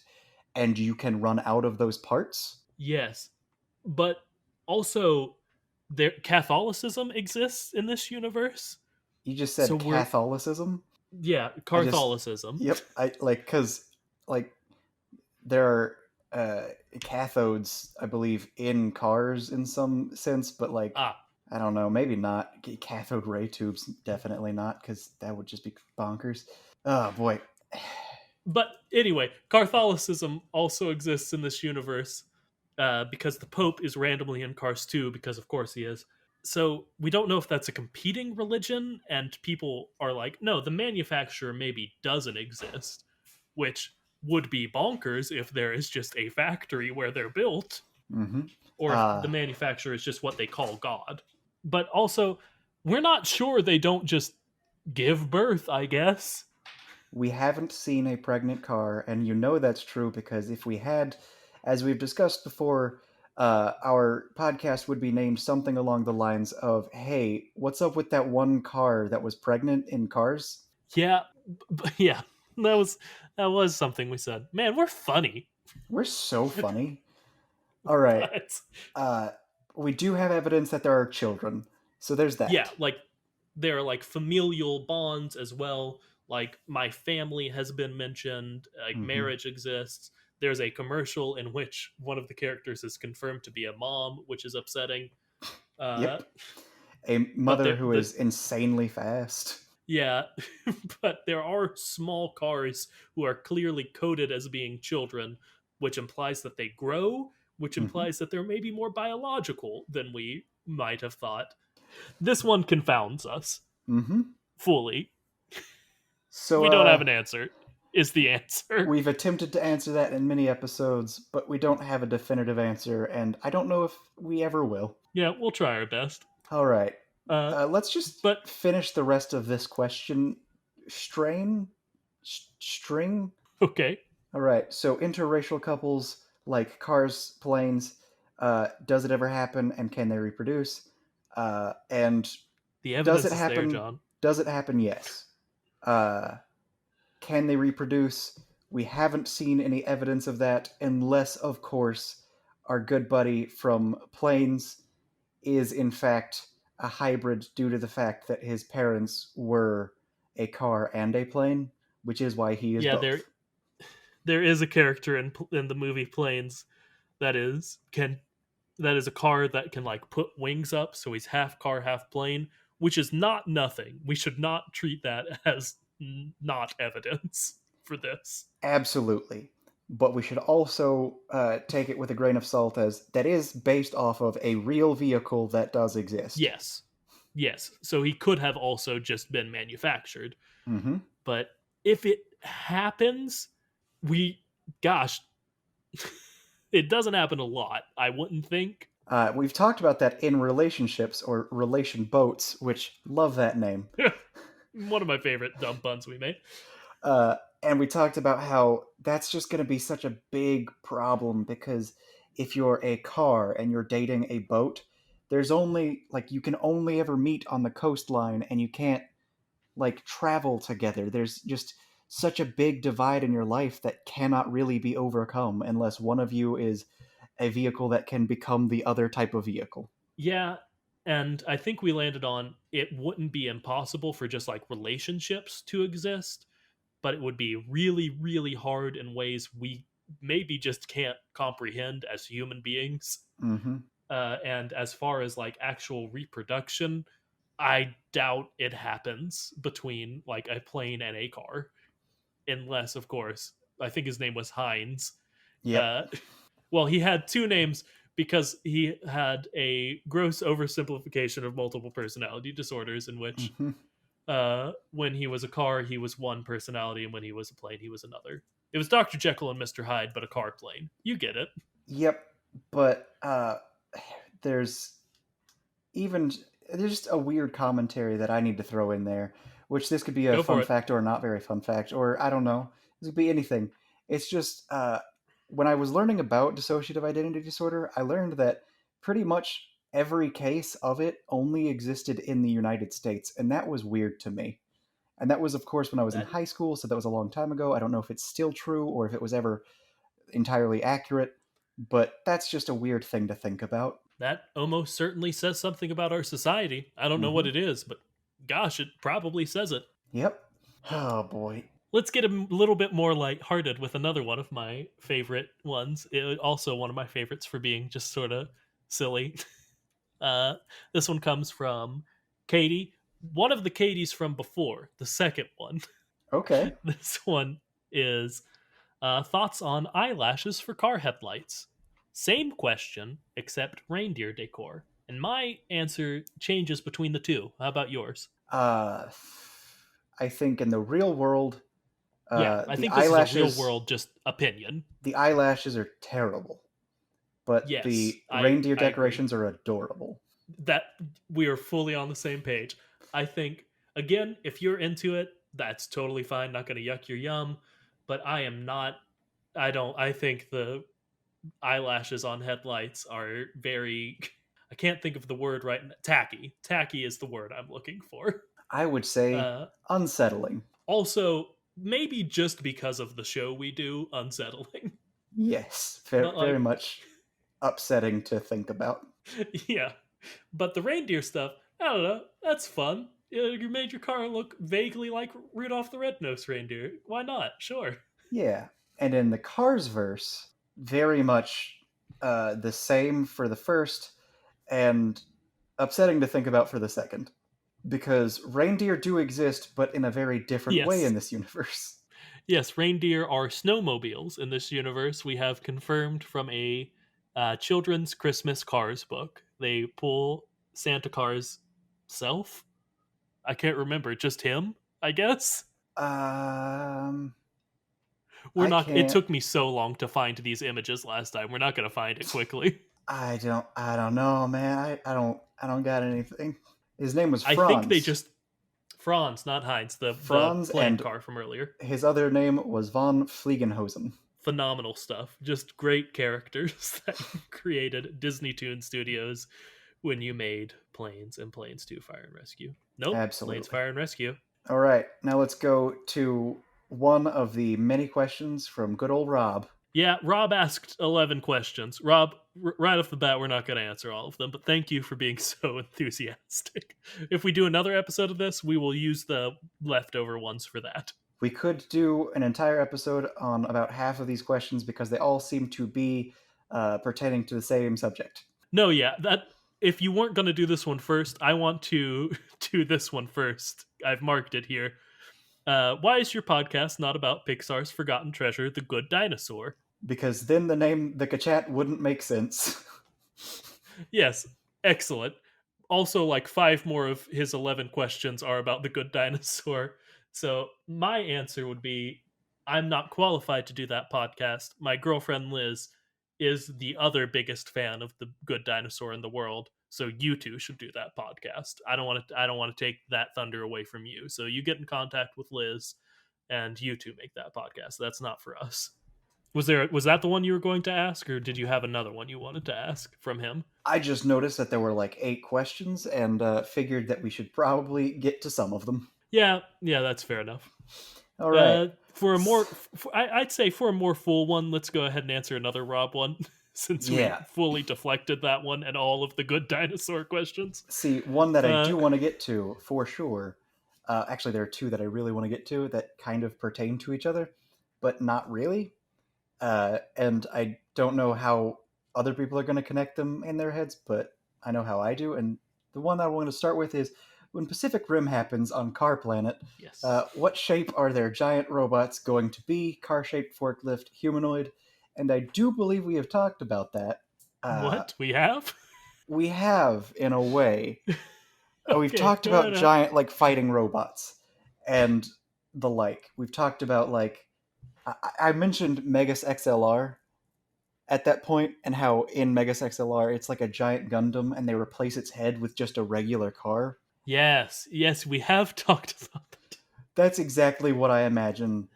Speaker 3: and you can run out of those parts.
Speaker 1: Yes, but also there Catholicism exists in this universe.
Speaker 3: You just
Speaker 1: So
Speaker 3: said
Speaker 1: we're
Speaker 3: Catholicism.
Speaker 1: yeah,
Speaker 3: I just,
Speaker 1: Catholicism.
Speaker 3: yep, I like, because like there are cathodes, I believe, in cars in some sense, but like,
Speaker 1: Ah,
Speaker 3: I don't know, maybe not. Cathode ray tubes, definitely not, because that would just be bonkers. Oh boy.
Speaker 1: but anyway, Catholicism also exists in this universe because the Pope is randomly in Cars 2 because of course he is. So we don't know if that's a competing religion, and people are like, no, the manufacturer maybe doesn't exist, which would be bonkers if there is just a factory where they're built,
Speaker 3: Mm-hmm.
Speaker 1: or if
Speaker 3: Uh,
Speaker 1: the manufacturer is just what they call God. But also, we're not sure they don't just give birth, I guess.
Speaker 3: we haven't seen a pregnant car, and you know that's true because if we had, as we've discussed before, our podcast would be named something along the lines of, "Hey, what's up with that one car that was pregnant in Cars?"
Speaker 1: Yeah, yeah, that was something we said. Man, we're funny,
Speaker 3: We're so funny. All right.
Speaker 1: but
Speaker 3: Uh, we do have evidence that there are children, so there's
Speaker 1: yeah,
Speaker 3: that.
Speaker 1: like there are like familial bonds as well. Like my family has been mentioned. Like
Speaker 3: Mm-hmm.
Speaker 1: marriage exists. There's a commercial in which one of the characters is confirmed to be a mom, which is upsetting. Uh,
Speaker 3: Yep. A
Speaker 1: but
Speaker 3: mother who
Speaker 1: the
Speaker 3: is insanely fast.
Speaker 1: yeah, but there are small cars who are clearly coded as being children, which implies that they grow, which
Speaker 3: Mm-hmm.
Speaker 1: implies that they're maybe more biological than we might have thought. This one confounds us
Speaker 3: Mm-hmm.
Speaker 1: fully.
Speaker 3: So,
Speaker 1: We don't have an answer, is the answer.
Speaker 3: we've attempted to answer that in many episodes, but we don't have a definitive answer, and I don't know if we ever will.
Speaker 1: Yeah, we'll try our best.
Speaker 3: All right.
Speaker 1: Uh,
Speaker 3: Let's just
Speaker 1: but
Speaker 3: finish the rest of this question strain string.
Speaker 1: okay,
Speaker 3: All right. So interracial couples like cars, planes. Does it ever happen, and can they reproduce? And
Speaker 1: the
Speaker 3: does it
Speaker 1: evidence is there,
Speaker 3: happen?
Speaker 1: John.
Speaker 3: Does it happen? Yes. Uh, can they reproduce? We haven't seen any evidence of that, unless, of course, our good buddy from Planes is in fact a hybrid due to the fact that his parents were a car and a plane, which is why he is
Speaker 1: Yeah,
Speaker 3: both.
Speaker 1: there is a character in the movie Planes that is a car that can like put wings up, so he's half car, half plane, which is not nothing. We should not treat that as not evidence for this.
Speaker 3: Absolutely. but we should also take it with a grain of salt as that is based off of a real vehicle that does exist.
Speaker 1: Yes. Yes. So he could have also just been manufactured.
Speaker 3: Mm-hmm.
Speaker 1: But if it happens, we, gosh, it doesn't happen a lot, I wouldn't think.
Speaker 3: We've talked about that in relationships or relation boats, which love that name.
Speaker 1: One of my favorite dumb puns we made.
Speaker 3: And we talked about how that's just going to be such a big problem because if you're a car and you're dating a boat, there's only like you can only ever meet on the coastline and you can't like travel together. There's just such a big divide in your life that cannot really be overcome unless one of you is a vehicle that can become the other type of vehicle.
Speaker 1: Yeah, and I think we landed on it wouldn't be impossible for just like relationships to exist, but it would be really, really hard in ways we maybe just can't comprehend as human beings.
Speaker 3: Mm-hmm.
Speaker 1: And as far as like actual reproduction, I doubt it happens between like a plane and a car, unless, of course, I think his name was Heinz.
Speaker 3: Yep.
Speaker 1: Uh, well, he had two names because he had a gross oversimplification of multiple personality disorders, in which
Speaker 3: Mm-hmm.
Speaker 1: when he was a car, he was one personality, and when he was a plane, he was another. It was Dr. Jekyll and Mr. Hyde, but a car plane. You get it.
Speaker 3: Yep. But there's even there's just a weird commentary that I need to throw in there, which this could be a
Speaker 1: Go for
Speaker 3: fun
Speaker 1: it.
Speaker 3: fact or not very fun fact, or I don't know. This could be anything. It's just when I was learning about dissociative identity disorder, I learned that pretty much every case of it only existed in the United States, and that was weird to me. And that was, of course, when I was in
Speaker 1: That
Speaker 3: high school, so that was a long time ago. I don't know if it's still true or if it was ever entirely accurate, but that's just a weird thing to think about.
Speaker 1: that almost certainly says something about our society. I don't know
Speaker 3: Mm-hmm.
Speaker 1: what it is, but gosh, it probably says it.
Speaker 3: Yep. Oh boy.
Speaker 1: Let's get a little bit more lighthearted with another one of my favorite ones. Also, one of my favorites for being just sort of silly. Uh, this one comes from Katie, one of the Katies from before, the second one.
Speaker 3: Okay.
Speaker 1: This one is thoughts on eyelashes for car headlights. Same question, except reindeer decor. And my answer changes between the two. How about yours?
Speaker 3: Uh, I think in the real world,
Speaker 1: Yeah, I
Speaker 3: the
Speaker 1: think this is a real
Speaker 3: eyelashes
Speaker 1: world just opinion.
Speaker 3: the eyelashes are terrible, but
Speaker 1: Yes,
Speaker 3: the
Speaker 1: I
Speaker 3: reindeer
Speaker 1: I agree.
Speaker 3: decorations are adorable.
Speaker 1: That we are fully on the same page. I think again, if you're into it, that's totally fine. Not going to yuck your yum, but I am not. I don't. I think the eyelashes on headlights are very. I can't think of the word right. Tacky. Tacky is the word I'm looking for.
Speaker 3: I would say
Speaker 1: Uh,
Speaker 3: unsettling.
Speaker 1: Also, maybe just because of the show we do, unsettling.
Speaker 3: Yes,
Speaker 1: But
Speaker 3: very
Speaker 1: like,
Speaker 3: much upsetting to think about.
Speaker 1: yeah. But the reindeer stuff, I don't know. That's fun. You made your car look vaguely like Rudolph the Red-Nosed Reindeer. Why not? Sure.
Speaker 3: Yeah, and in the Cars verse, very much the same for the first, and upsetting to think about for the second. Because reindeer do exist, but in a very different way
Speaker 1: Yes.
Speaker 3: in this universe.
Speaker 1: Yes, reindeer are snowmobiles in this universe. We have confirmed from a children's Christmas Cars book. They pull Santa Car's self. I can't remember. Just him, I guess.
Speaker 3: Um,
Speaker 1: We're
Speaker 3: I
Speaker 1: not. It
Speaker 3: can't.
Speaker 1: took me so long to find these images last time. We're not going to find it quickly.
Speaker 3: I don't know, man. I don't got anything. His name was
Speaker 1: I think they
Speaker 3: Franz.
Speaker 1: just Franz, not Heinz, the
Speaker 3: Franz,
Speaker 1: plane
Speaker 3: and
Speaker 1: car from earlier.
Speaker 3: his other name was von Fliegenhosen.
Speaker 1: Phenomenal stuff. Just great characters that you created Disney Toon Studios when you made Planes and Planes 2 Fire and Rescue. Nope, Planes
Speaker 3: Absolutely.
Speaker 1: Fire and Rescue.
Speaker 3: All right, now let's go to one of the many questions from good old Rob.
Speaker 1: Yeah, Rob asked 11 questions. Rob, right off the bat, we're not going to answer all of them, but thank you for being so enthusiastic. If we do another episode of this, we will use the leftover ones for that.
Speaker 3: We could do an entire episode on about half of these questions because they all seem to be pertaining to the same subject.
Speaker 1: No, yeah, that if you weren't going to do this one first, I want to do this one first. I've marked it here. Why is your podcast not about Pixar's forgotten treasure, The Good Dinosaur?
Speaker 3: Because then the name the Kachat wouldn't make sense.
Speaker 1: Yes, excellent. Also, like 5 more of his 11 questions are about The Good Dinosaur. So my answer would be I'm not qualified to do that podcast. My girlfriend Liz is the other biggest fan of The Good Dinosaur in the world. So you two should do that podcast. I don't want to take that thunder away from you. So you get in contact with Liz and you two make that podcast. That's not for us. Was that the one you were going to ask, or did you have another one you wanted to ask from him?
Speaker 3: I just noticed that there were like 8 questions and figured that we should probably get to some of them.
Speaker 1: Yeah, that's fair enough.
Speaker 3: All right.
Speaker 1: For a more, I'd say for a more full one, let's go ahead and answer another Rob one, since we
Speaker 3: Yeah.
Speaker 1: fully deflected that one and all of the good dinosaur questions.
Speaker 3: See, one that I
Speaker 1: Uh,
Speaker 3: do want to get to for sure. Actually, there are 2 that I really want to get to that kind of pertain to each other, but not really. And I don't know how other people are going to connect them in their heads, but I know how I do. And the one I want to start with is when Pacific Rim happens on Car Planet,
Speaker 1: yes.
Speaker 3: what shape are their giant robots going to be? Car shaped, forklift, humanoid? And I do believe we have talked about that.
Speaker 1: What we have?
Speaker 3: We have, in a way. We've
Speaker 1: Okay,
Speaker 3: talked
Speaker 1: fair
Speaker 3: about
Speaker 1: enough.
Speaker 3: giant, like, fighting robots and the like. We've talked about, like, I mentioned Megas XLR at that point, and how in Megas XLR it's like a giant Gundam and they replace its head with just a regular car.
Speaker 1: Yes, we have talked about that.
Speaker 3: That's exactly what I imagine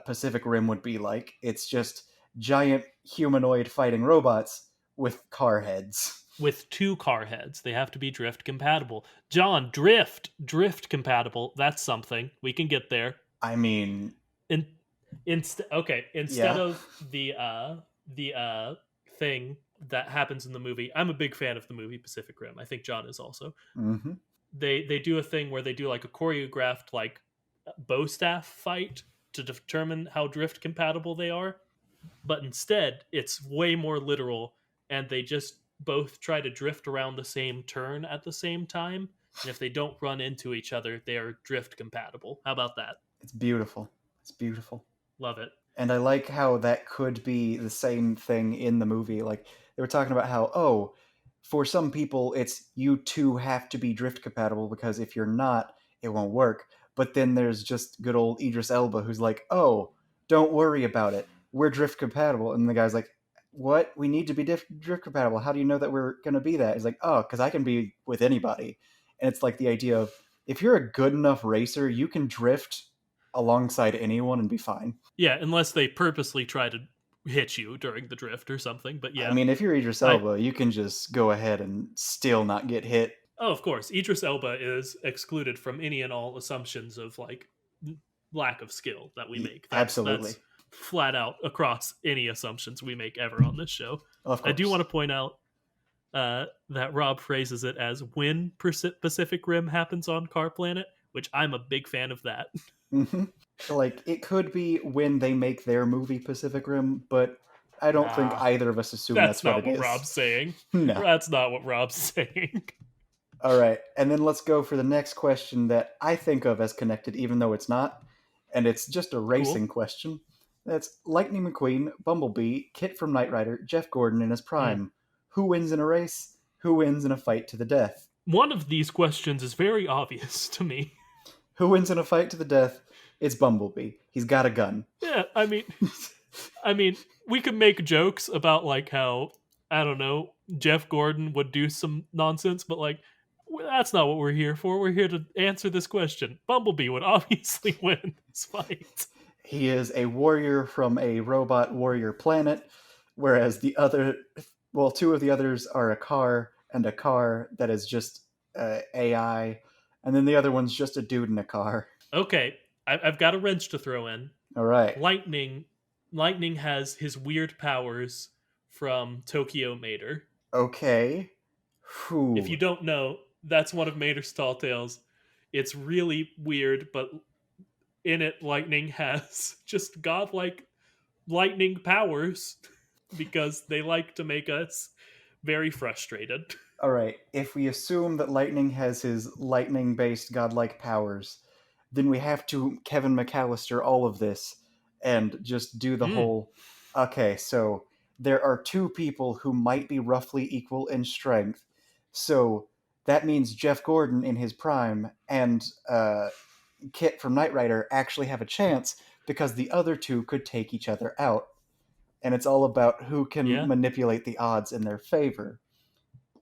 Speaker 3: Pacific Rim would be like. It's just giant humanoid fighting robots with car heads.
Speaker 1: With 2 car heads, they have to be drift compatible. John, drift compatible. That's something we can get there.
Speaker 3: I mean,
Speaker 1: Instead
Speaker 3: yeah.
Speaker 1: of the thing that happens in the movie, I'm a big fan of the movie Pacific Rim. I think John is also.
Speaker 3: Mm-hmm.
Speaker 1: They do a thing where they do like a choreographed like bow staff fight to determine how drift compatible they are, but instead it's way more literal, and they just both try to drift around the same turn at the same time, and if they don't run into each other, they are drift compatible. How about that?
Speaker 3: It's beautiful. It's beautiful.
Speaker 1: Love it.
Speaker 3: And I like how that could be the same thing in the movie. Like, they were talking about how, oh, for some people, it's you two have to be drift compatible because if you're not, it won't work. But then there's just good old Idris Elba who's like, oh, don't worry about it. We're drift compatible. And the guy's like, what? We need to be drift compatible. How do you know that we're going to be that? He's like, oh, because I can be with anybody. And it's like the idea of if you're a good enough racer, you can drift alongside anyone and be fine.
Speaker 1: Yeah, unless they purposely try to hit you during the drift or something. But yeah,
Speaker 3: I mean, if you're Idris Elba, you can just go ahead and still not get hit.
Speaker 1: oh, of course, Idris Elba is excluded from any and all assumptions of like lack of skill that we make.
Speaker 3: Absolutely.
Speaker 1: That's flat out across any assumptions we make ever on this show.
Speaker 3: Of course.
Speaker 1: I do want to point out that Rob phrases it as when Pacific Rim happens on Car Planet, which I'm a big fan of that.
Speaker 3: Mm-hmm. Like, it could be when they make their movie Pacific Rim, but I don't think either of us assume that's
Speaker 1: not
Speaker 3: what it is.
Speaker 1: Rob's saying.
Speaker 3: No.
Speaker 1: That's not what Rob's saying.
Speaker 3: All right, and then let's go for the next question that I think of as connected, even though it's not, and it's just a racing question. That's Lightning McQueen, Bumblebee, Kit from Knight Rider, Jeff Gordon in his prime. Who wins in a race? Who wins in a fight to the death?
Speaker 1: One of these questions is very obvious to me.
Speaker 3: Who wins in a fight to the death? It's Bumblebee. He's got a gun.
Speaker 1: Yeah, I mean, we could make jokes about like how, I don't know, Jeff Gordon would do some nonsense, but like that's not what we're here for. We're here to answer this question. Bumblebee would obviously win this fight.
Speaker 3: He is a warrior from a robot warrior planet, whereas the other, well, 2 of the others are a car that is just AI, and then the other one's just a dude in a car.
Speaker 1: Okay, I've got a wrench to throw in.
Speaker 3: All right.
Speaker 1: Lightning has his weird powers from Tokyo Mater.
Speaker 3: Okay. Whew.
Speaker 1: If you don't know, that's one of Mater's tall tales. It's really weird, but in it, Lightning has just godlike lightning powers because they like to make us very frustrated.
Speaker 3: All right. If we assume that Lightning has his lightning-based godlike powers, then we have to Kevin McAllister all of this and just do the
Speaker 1: Mm,
Speaker 3: whole, okay, so there are two people who might be roughly equal in strength. So that means Jeff Gordon in his prime and Kit from Knight Rider actually have a chance because the other two could take each other out. And it's all about who can
Speaker 1: yeah.
Speaker 3: manipulate the odds in their favor.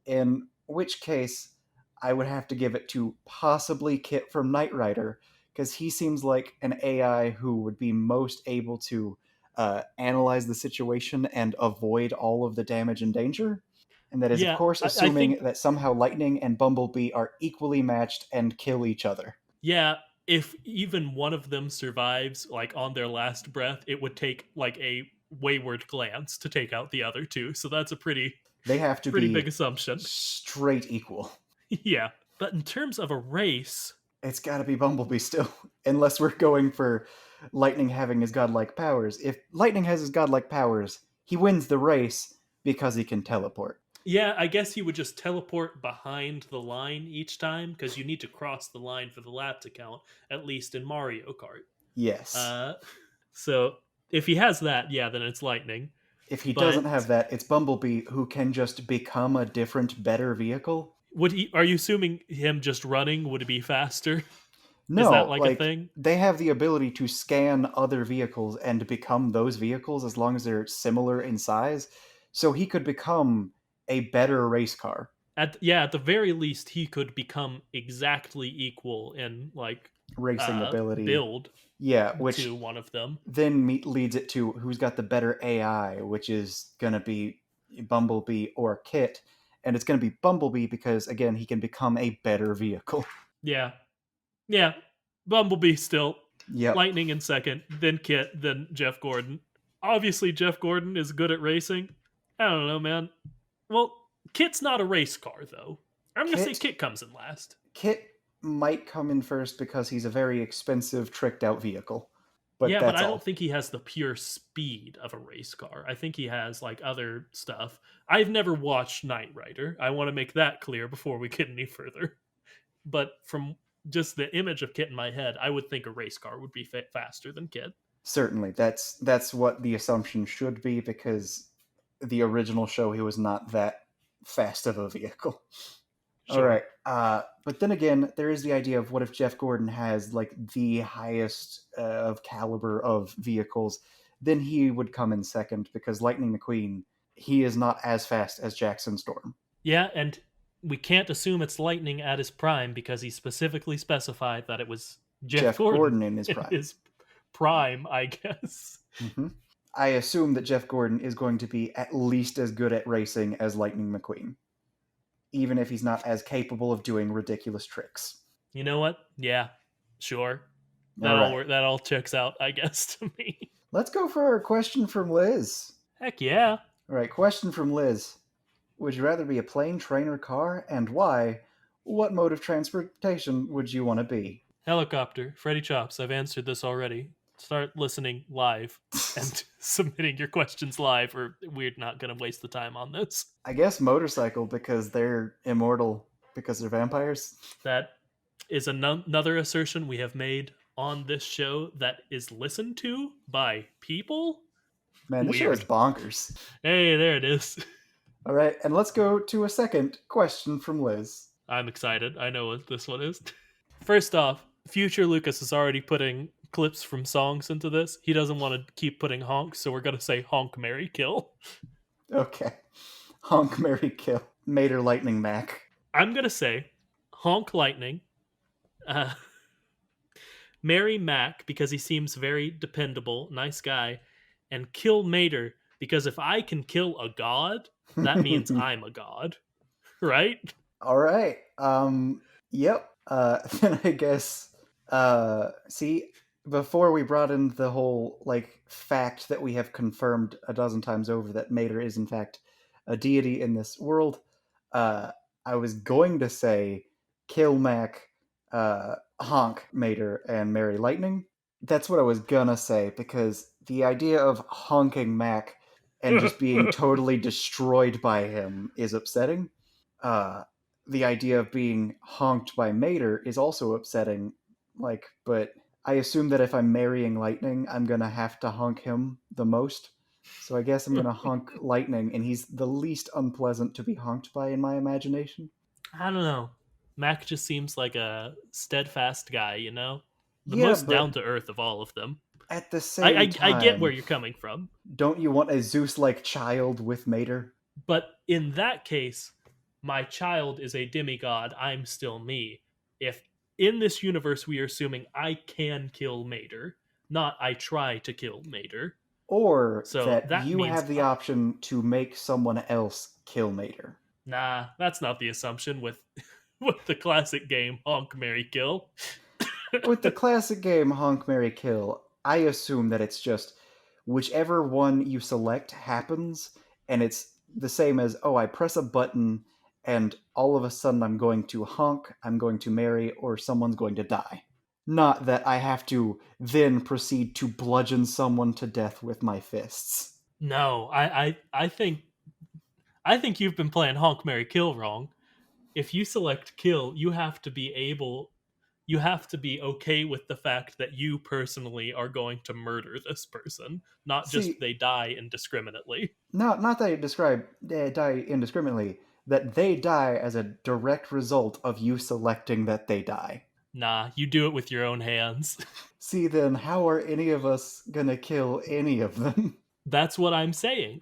Speaker 3: In which case, I would have to give it to possibly Kit from Knight Rider, because he seems like an AI who would be most able to analyze the situation and avoid all of the damage and danger. And that is, of
Speaker 1: Yeah,
Speaker 3: course,
Speaker 1: I
Speaker 3: assuming
Speaker 1: think
Speaker 3: that somehow Lightning and Bumblebee are equally matched and kill each other.
Speaker 1: yeah, if even one of them survives like on their last breath, it would take like a wayward glance to take out the other two. So that's a
Speaker 3: They have to
Speaker 1: pretty big
Speaker 3: be
Speaker 1: assumption.
Speaker 3: straight equal.
Speaker 1: Yeah. But in terms of a race,
Speaker 3: It's got to be Bumblebee still, unless we're going for Lightning having his godlike powers. If Lightning has his godlike powers, he wins the race because he can teleport.
Speaker 1: yeah, I guess you would just teleport behind the line each time because you need to cross the line for the lap to count, at least in Mario Kart.
Speaker 3: Yes.
Speaker 1: Uh, so if he has that, yeah, then it's Lightning.
Speaker 3: If he doesn't
Speaker 1: But
Speaker 3: have that, it's Bumblebee who can just become a different, better vehicle.
Speaker 1: would he? Are you assuming him just running would be faster? Is that
Speaker 3: No,
Speaker 1: like a
Speaker 3: like,
Speaker 1: thing?
Speaker 3: they have the ability to scan other vehicles and become those vehicles as long as they're similar in size. So he could become a better race car.
Speaker 1: At the very least, he could become exactly equal in like
Speaker 3: Racing ability.
Speaker 1: build
Speaker 3: Yeah,
Speaker 1: to
Speaker 3: which
Speaker 1: one of them.
Speaker 3: then leads it to who's got the better AI, which is going to be Bumblebee or Kit. And it's going to be Bumblebee because, again, he can become a better vehicle.
Speaker 1: Yeah, yeah. Bumblebee still,
Speaker 3: Yep.
Speaker 1: Lightning in second, then Kit, then Jeff Gordon. Obviously, Jeff Gordon is good at racing. I don't know, man. Well, Kit's not a race car though. I'm gonna say
Speaker 3: Kit
Speaker 1: Kit comes in last.
Speaker 3: Kit might come in first because he's a very expensive, tricked out vehicle. But
Speaker 1: Yeah, but
Speaker 3: that's
Speaker 1: I don't
Speaker 3: all.
Speaker 1: think he has the pure speed of a race car. I think he has like other stuff. I've never watched Knight Rider. I want to make that clear before we get any further. But from just the image of Kit in my head, I would think a race car would be faster than Kit.
Speaker 3: Certainly, that's what the assumption should be because the original show he was not that fast of a vehicle. All
Speaker 1: Sure.
Speaker 3: right. But then again, there is the idea of what if Jeff Gordon has like the highest of caliber of vehicles, then he would come in second because Lightning McQueen, he is not as fast as Jackson Storm.
Speaker 1: Yeah, and we can't assume it's Lightning at his prime because he specifically specified that it was Jeff
Speaker 3: Jeff
Speaker 1: Gordon
Speaker 3: Gordon in his
Speaker 1: in
Speaker 3: prime.
Speaker 1: his prime, I guess.
Speaker 3: Mm-hmm. I assume that Jeff Gordon is going to be at least as good at racing as Lightning McQueen, even if he's not as capable of doing ridiculous tricks.
Speaker 1: You know what? Yeah, sure.
Speaker 3: All right.
Speaker 1: That all checks out, I guess, to me.
Speaker 3: Let's go for a question from Liz.
Speaker 1: Heck yeah.
Speaker 3: All right, question from Liz. Would you rather be a plane, train, or car, and why? What mode of transportation would you want to be?
Speaker 1: Helicopter, Freddy Chops, I've answered this already. Start listening live and submitting your questions live, or we're not going to waste the time on this.
Speaker 3: I guess motorcycle because they're immortal because they're vampires.
Speaker 1: That is another assertion we have made on this show that is listened to by people.
Speaker 3: Man, this show is
Speaker 1: Weird.
Speaker 3: bonkers.
Speaker 1: Hey, there it is.
Speaker 3: All right, and let's go to a second question from Liz.
Speaker 1: I'm excited. I know what this one is. First off, future Lucas is already putting clips from songs into this. He doesn't want to keep putting honks, so we're going to say honk, marry, kill.
Speaker 3: Okay. Honk, Mary, Kill. Mater, Lightning, Mac.
Speaker 1: I'm going to say honk Lightning, marry Mac because he seems very dependable, nice guy, and kill Mater because if I can kill a god, that means I'm a god, right?
Speaker 3: All right. Yep. Then I guess. See, before we brought in the whole like fact that we have confirmed a dozen times over that Mater is in fact a deity in this world, I was going to say kill Mac, honk Mater, and marry Lightning. That's what I was gonna say because the idea of honking Mac and just being totally destroyed by him is upsetting. Uh, the idea of being honked by Mater is also upsetting, but I assume that if I'm marrying Lightning, I'm gonna have to hunk him the most. So I guess I'm gonna hunk Lightning, and he's the least unpleasant to be hunked by in my imagination.
Speaker 1: I don't know. Mac just seems like a steadfast guy, you know? The
Speaker 3: Yeah,
Speaker 1: most
Speaker 3: but
Speaker 1: down to earth of all of them.
Speaker 3: at the
Speaker 1: I,
Speaker 3: same
Speaker 1: I I get where
Speaker 3: time,
Speaker 1: you're coming from,
Speaker 3: don't you want a Zeus-like child with Mater?
Speaker 1: but in that case, my child is a demigod. I'm still me. If in this universe we are assuming I can kill Mater, not I try to kill Mater,
Speaker 3: Or
Speaker 1: so
Speaker 3: that
Speaker 1: that
Speaker 3: you
Speaker 1: means
Speaker 3: have the option to make someone else kill Mater?
Speaker 1: nah. That's not the assumption with with the classic game Honk Mary Kill.
Speaker 3: With the classic game Honk, Marry, Kill, I assume that it's just whichever one you select happens, and it's the same as, oh, I press a button, and all of a sudden I'm going to honk, I'm going to marry, or someone's going to die. Not that I have to then proceed to bludgeon someone to death with my fists.
Speaker 1: No, I think you've been playing Honk Mary Kill wrong. If you select kill, you have to be okay with the fact that you personally are going to murder this person, not just
Speaker 3: See,
Speaker 1: they die indiscriminately.
Speaker 3: not that they die indiscriminately, that they die as a direct result of you selecting that they die.
Speaker 1: Nah, you do it with your own hands.
Speaker 3: See, then, how are any of us gonna kill any of them?
Speaker 1: That's what I'm saying.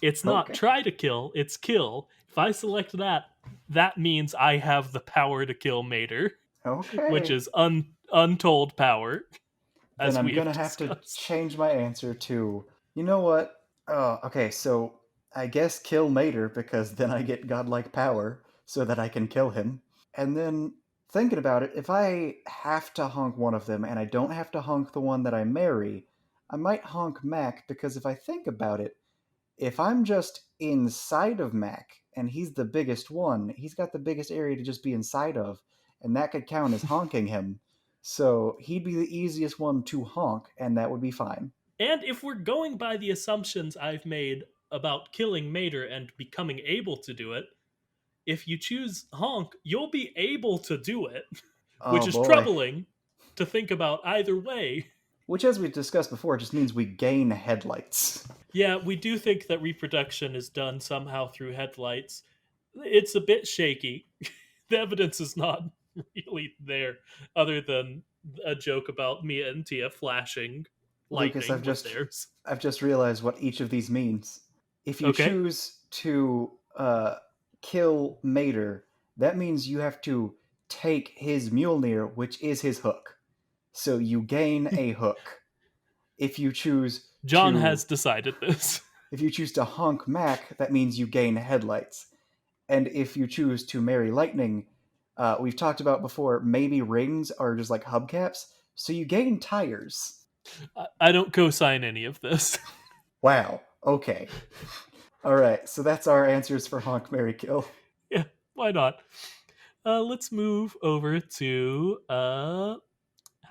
Speaker 1: It's not
Speaker 3: Okay.
Speaker 1: try to kill, it's kill. If I select that, that means I have the power to kill Mater, which
Speaker 3: Okay.
Speaker 1: is untold power,
Speaker 3: Then
Speaker 1: as
Speaker 3: I'm
Speaker 1: we have
Speaker 3: gonna have to
Speaker 1: discussed.
Speaker 3: change my answer to, you know what? Oh, okay, so I guess kill Mater because then I get godlike power so that I can kill him. And then thinking about it, if I have to honk one of them and I don't have to honk the one that I marry, I might honk Mac because if I think about it, if I'm just inside of Mac and he's the biggest one, he's got the biggest area to just be inside of, and that could count as honking him. So he'd be the easiest one to honk, and that would be fine.
Speaker 1: And if we're going by the assumptions I've made about killing Mater and becoming able to do it, if you choose Honk, you'll be able to do it, which
Speaker 3: Oh
Speaker 1: is
Speaker 3: boy.
Speaker 1: troubling to think about either way.
Speaker 3: Which, as we discussed before, just means we gain headlights.
Speaker 1: Yeah, we do think that reproduction is done somehow through headlights. It's a bit shaky. The evidence is not really there, other than a joke about Mia and Tia flashing
Speaker 3: Lucas,
Speaker 1: lightning with theirs.
Speaker 3: I've just realized what each of these means. If you
Speaker 1: Okay.
Speaker 3: choose to kill Mater, that means you have to take his Mjolnir, which is his hook. So you gain a hook. If you choose
Speaker 1: John
Speaker 3: to
Speaker 1: has decided this.
Speaker 3: if you choose to honk Mac, that means you gain headlights. And if you choose to marry Lightning, we've talked about before, maybe rings are just like hubcaps, so you gain tires.
Speaker 1: I don't co sign any of this.
Speaker 3: Wow. Okay. All right. So that's our answers for honk, marry, kill.
Speaker 1: Yeah, why not? Let's move over to how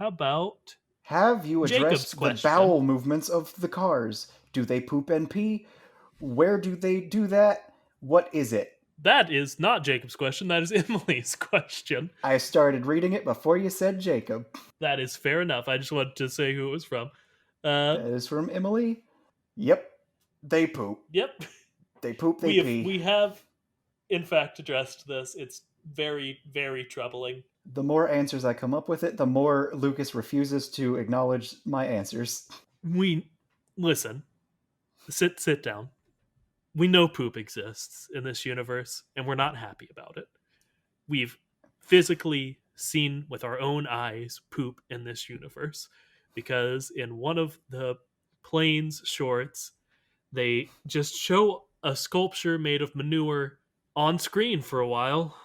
Speaker 1: about
Speaker 3: Have you
Speaker 1: Jacob's
Speaker 3: addressed the
Speaker 1: question?
Speaker 3: bowel movements of the cars? Do they poop and pee? Where do they do that? What is it?
Speaker 1: That is not Jacob's question. That is Emily's question.
Speaker 3: I started reading it before you said Jacob.
Speaker 1: That is fair enough. I just wanted to say who it was from. Uh,
Speaker 3: That is from Emily. Yep. They poop.
Speaker 1: yep,
Speaker 3: They poop, they
Speaker 1: we have
Speaker 3: pee.
Speaker 1: we have in fact addressed this. It's very very troubling.
Speaker 3: The more answers I come up with it, the more Lucas refuses to acknowledge my answers.
Speaker 1: We listen. Sit down. We know poop exists in this universe, and we're not happy about it. We've physically seen with our own eyes poop in this universe because in one of the plane's shorts, they just show a sculpture made of manure on screen for a while.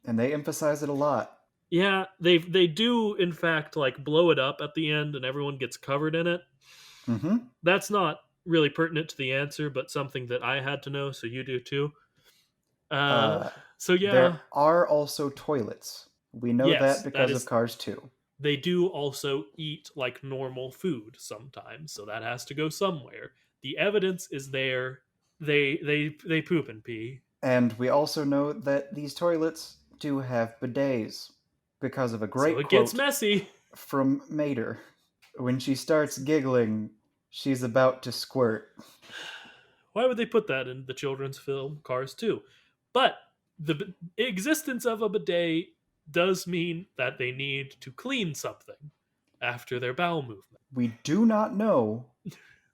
Speaker 3: And they emphasize it a lot.
Speaker 1: Yeah, they do in fact like blow it up at the end and everyone gets covered in it.
Speaker 3: Mm-hmm.
Speaker 1: That's not really pertinent to the answer, but something that I had to know, so you do too. Uh,
Speaker 3: Uh,
Speaker 1: so
Speaker 3: there
Speaker 1: yeah,
Speaker 3: are also toilets. We know that
Speaker 1: yes, that
Speaker 3: because of
Speaker 1: is.
Speaker 3: Cars 2.
Speaker 1: They do also eat like normal food sometimes, so that has to go somewhere. The evidence is there. They poop and pee.
Speaker 3: And we also know that these toilets do have bidets. because of a
Speaker 1: So
Speaker 3: great
Speaker 1: it gets
Speaker 3: quote
Speaker 1: messy.
Speaker 3: from Mater. When she starts giggling, she's about to squirt.
Speaker 1: Why would they put that in the children's film Cars 2? But the existence of a bidet does mean that they need to clean something after their bowel movement.
Speaker 3: We do not know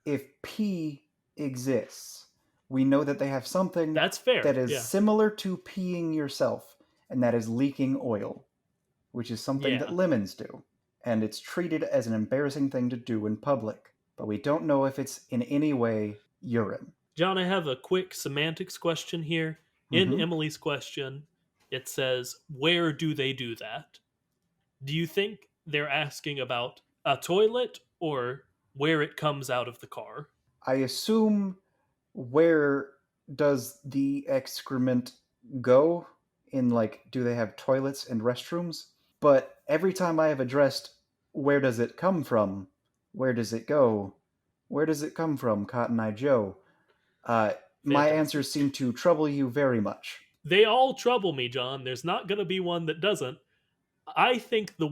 Speaker 3: if pee exists. We know that they have something
Speaker 1: That's fair.
Speaker 3: that is
Speaker 1: Yeah.
Speaker 3: similar to peeing yourself, and that is leaking oil, which is something that
Speaker 1: Yeah.
Speaker 3: lemons do. And it's treated as an embarrassing thing to do in public. But we don't know if it's in any way urine.
Speaker 1: John, I have a quick semantics question here. In
Speaker 3: Mm-hmm.
Speaker 1: Emily's question, it says, where do they do that? Do you think they're asking about a toilet or where it comes out of the car?
Speaker 3: I assume, where does the excrement go? In, like, do they have toilets and restrooms? But every time I have addressed where does it come from, where does it go, where does it come from, Cotton Eye Joe, my
Speaker 1: Fantastic.
Speaker 3: answers seem to trouble you very much.
Speaker 1: They all trouble me, John. There's not going to be one that doesn't. I think the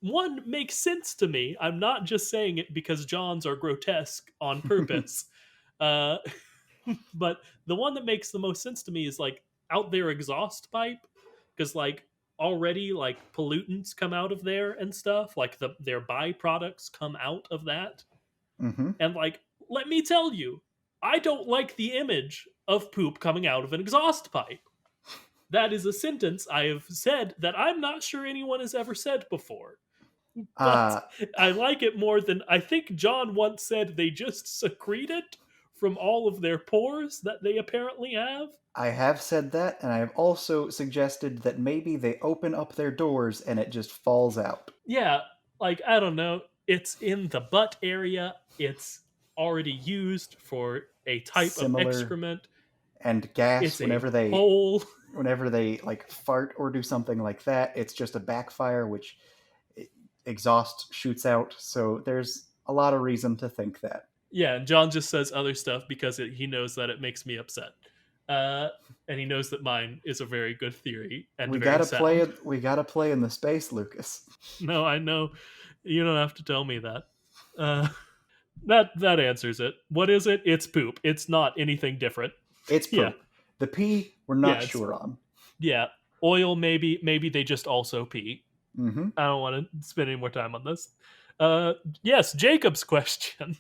Speaker 1: one makes sense to me. I'm not just saying it because John's are grotesque on purpose. uh, but the one that makes the most sense to me is like out their exhaust pipe, because like already like pollutants come out of there and stuff. Like their byproducts come out of that,
Speaker 3: Mm-hmm.
Speaker 1: and like let me tell you, I don't like the image of poop coming out of an exhaust pipe. That is a sentence I have said that I'm not sure anyone has ever said before. But
Speaker 3: Uh,
Speaker 1: I like it more than I think John once said they just secrete it from all of their pores that they apparently have.
Speaker 3: I have said that, and I have also suggested that maybe they open up their doors and it just falls out.
Speaker 1: Yeah, like I don't know. It's in the butt area. It's already used for a type of
Speaker 3: Similar,
Speaker 1: excrement.
Speaker 3: and gas
Speaker 1: It's a
Speaker 3: whenever
Speaker 1: hole.
Speaker 3: they like fart or do something like that, it's just a backfire, which exhaust shoots out. So there's a lot of reason to think that.
Speaker 1: Yeah, and John just says other stuff because he knows that it makes me upset. Uh, and he knows that mine is a very good theory and
Speaker 3: We
Speaker 1: very
Speaker 3: gotta play
Speaker 1: sound.
Speaker 3: it. We gotta play in the space, Lucas.
Speaker 1: No, I know. You don't have to tell me that. Uh, that answers it. What is it? It's poop. It's not anything different.
Speaker 3: It's
Speaker 1: Yeah,
Speaker 3: poop. The pee, we're not
Speaker 1: yeah, it's
Speaker 3: sure on.
Speaker 1: yeah. Oil, maybe they just also pee.
Speaker 3: Mm-hmm.
Speaker 1: I don't want to spend any more time on this. Yes, Jacob's question.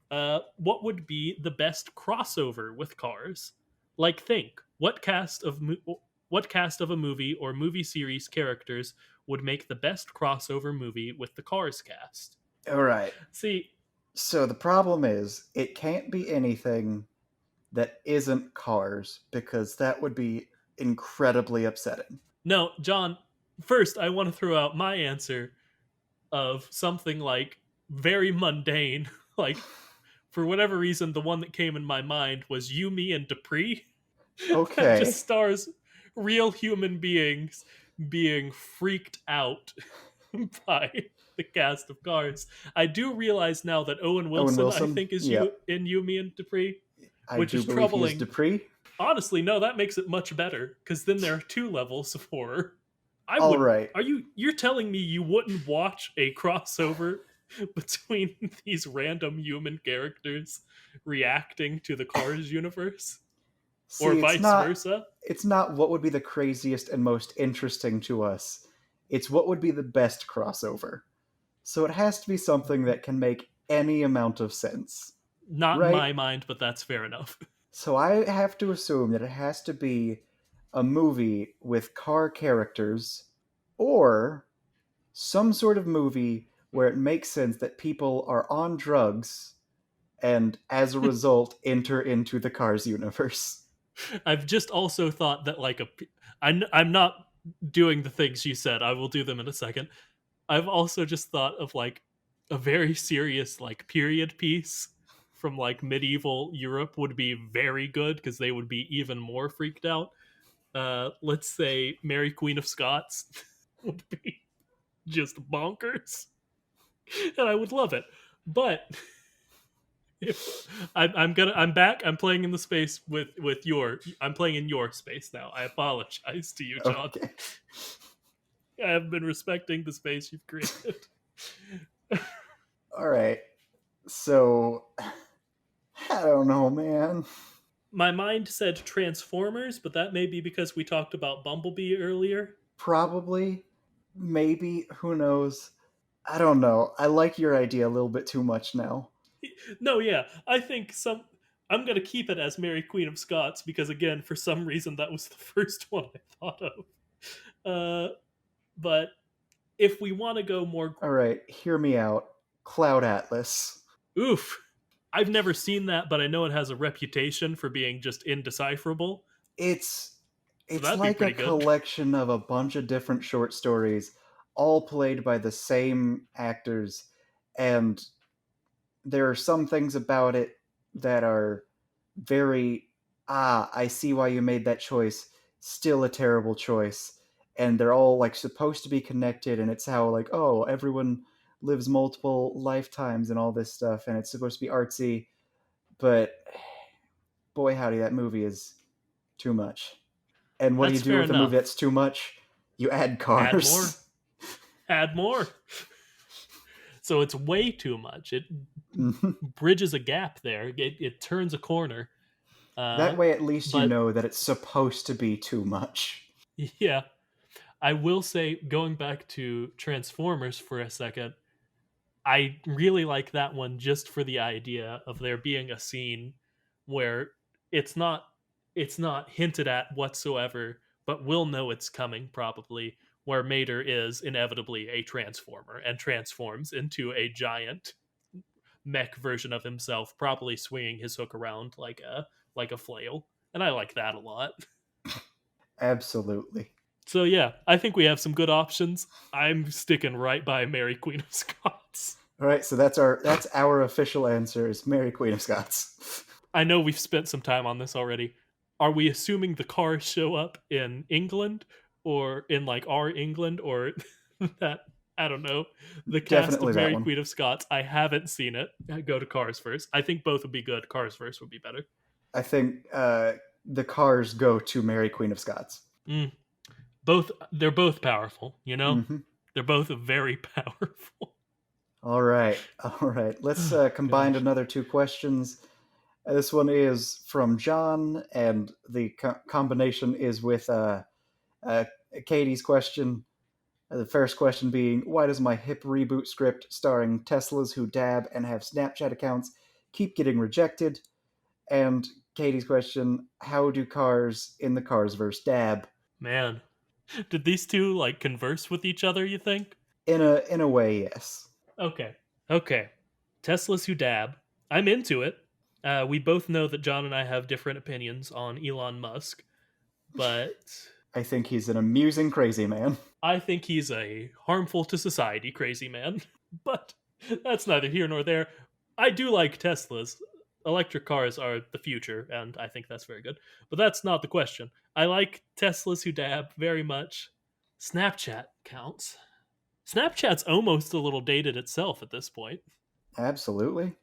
Speaker 1: What would be the best crossover with Cars? Like, think what cast of a movie or movie series characters would make the best crossover movie with the Cars cast?
Speaker 3: All right.
Speaker 1: See,
Speaker 3: So the problem is, it can't be anything that isn't Cars, because that would be incredibly upsetting.
Speaker 1: no, John. First, I want to throw out my answer of something like very mundane. Like, for whatever reason, the one that came in my mind was You, Me, and Dupree. That
Speaker 3: Okay.
Speaker 1: just stars real human beings being freaked out by the cast of Cars. I do realize now that Owen Wilson, I think, is
Speaker 3: yeah.
Speaker 1: you in You, Me, and Dupree,
Speaker 3: I
Speaker 1: which
Speaker 3: do
Speaker 1: is
Speaker 3: believe he is
Speaker 1: troubling.
Speaker 3: Dupree.
Speaker 1: Honestly, no, that makes it much better because then there are two levels of horror. I
Speaker 3: All
Speaker 1: would.
Speaker 3: right.
Speaker 1: You're telling me you wouldn't watch a crossover between these random human characters reacting to the Cars universe, or
Speaker 3: See,
Speaker 1: vice versa?
Speaker 3: it's not what would be the craziest and most interesting to us. It's what would be the best crossover. So it has to be something that can make any amount of sense,
Speaker 1: Not in
Speaker 3: right?
Speaker 1: my mind, but that's fair enough.
Speaker 3: So I have to assume that it has to be a movie with car characters, or some sort of movie where it makes sense that people are on drugs and as a result enter into the Cars universe.
Speaker 1: I've just also thought that I'm not doing the things you said. I will do them in a second. I've also just thought of like a very serious like period piece from like medieval Europe would be very good because they would be even more freaked out. Let's say Mary Queen of Scots would be just bonkers, and I would love it. But if I'm back. I'm playing in the space with your. I'm playing in your space now. I apologize to you, John.
Speaker 3: Okay.
Speaker 1: I have been respecting the space you've created.
Speaker 3: All right. So, I don't know, man.
Speaker 1: My mind said Transformers, but that may be because we talked about Bumblebee earlier.
Speaker 3: Probably, maybe, who knows? I don't know. I like your idea a little bit too much now.
Speaker 1: No, yeah, I think some. I'm gonna keep it as Mary Queen of Scots because, again, for some reason, that was the first one I thought of. But if we want to go more,
Speaker 3: All right, hear me out. Cloud Atlas.
Speaker 1: oof, I've never seen that, but I know it has a reputation for being just indecipherable.
Speaker 3: It's
Speaker 1: So
Speaker 3: it's
Speaker 1: that'd be
Speaker 3: like a
Speaker 1: pretty good.
Speaker 3: collection of a bunch of different short stories, all played by the same actors, and there are some things about it that are very I see why you made that choice, still a terrible choice. And they're all like supposed to be connected, and it's how like, oh, everyone lives multiple lifetimes and all this stuff, and it's supposed to be artsy, but boy howdy, that movie is too much. And what do you
Speaker 1: That's
Speaker 3: do
Speaker 1: fair
Speaker 3: with a movie that's
Speaker 1: enough.
Speaker 3: too much? You add
Speaker 1: Add more.
Speaker 3: cars.
Speaker 1: Add more. So it's way too much. It
Speaker 3: Mhm.
Speaker 1: bridges a gap there. It turns a corner.
Speaker 3: That
Speaker 1: Uh,
Speaker 3: way at least you
Speaker 1: but
Speaker 3: know that it's supposed to be too much.
Speaker 1: yeah, I will say, going back to Transformers for a second, I really like that one just for the idea of there being a scene where it's not it's not hinted at whatsoever, but we'll know it's coming probably, where Mater is inevitably a transformer and transforms into a giant mech version of himself, probably swinging his hook around like a flail. And I like that a lot.
Speaker 3: Absolutely.
Speaker 1: So yeah, I think we have some good options. I'm sticking right by Mary Queen of Scots.
Speaker 3: All right, so that's our official answer is Mary Queen of Scots.
Speaker 1: I know we've spent some time on this already. Are we assuming the cars show up in England or in like our England or that I don't know. The cast
Speaker 3: Definitely
Speaker 1: of
Speaker 3: that
Speaker 1: Mary
Speaker 3: one.
Speaker 1: Queen of Scots. I haven't seen it. Go to Cars first. I think both would be good. Cars first would be better.
Speaker 3: I think the cars go to Mary Queen of Scots.
Speaker 1: Mm. Both they're both powerful, you know?
Speaker 3: Hmm.
Speaker 1: They're both very powerful.
Speaker 3: All right, all right. Let's
Speaker 1: Oh,
Speaker 3: combine
Speaker 1: gosh.
Speaker 3: another two questions. This one is from John, and the combination is with uh, Katie's question. The first question being, why does my hip reboot script starring Teslas who dab and have Snapchat accounts keep getting rejected? And Katie's question, how do cars in the Carsverse dab?
Speaker 1: Man. Did these two like converse with each other, you think?
Speaker 3: In a way, yes.
Speaker 1: Okay. Okay. Teslas who dab. I'm into it. We both know that John and I have different opinions on Elon Musk, but
Speaker 3: I think he's an amusing crazy man.
Speaker 1: I think he's a harmful to society crazy man. But that's neither here nor there. I do like Teslas. Electric cars are the future, and I think that's very good. But that's not the question. I like Teslas who dab very much. Snapchat counts. Snapchat's almost a little dated itself at this point.
Speaker 3: Absolutely.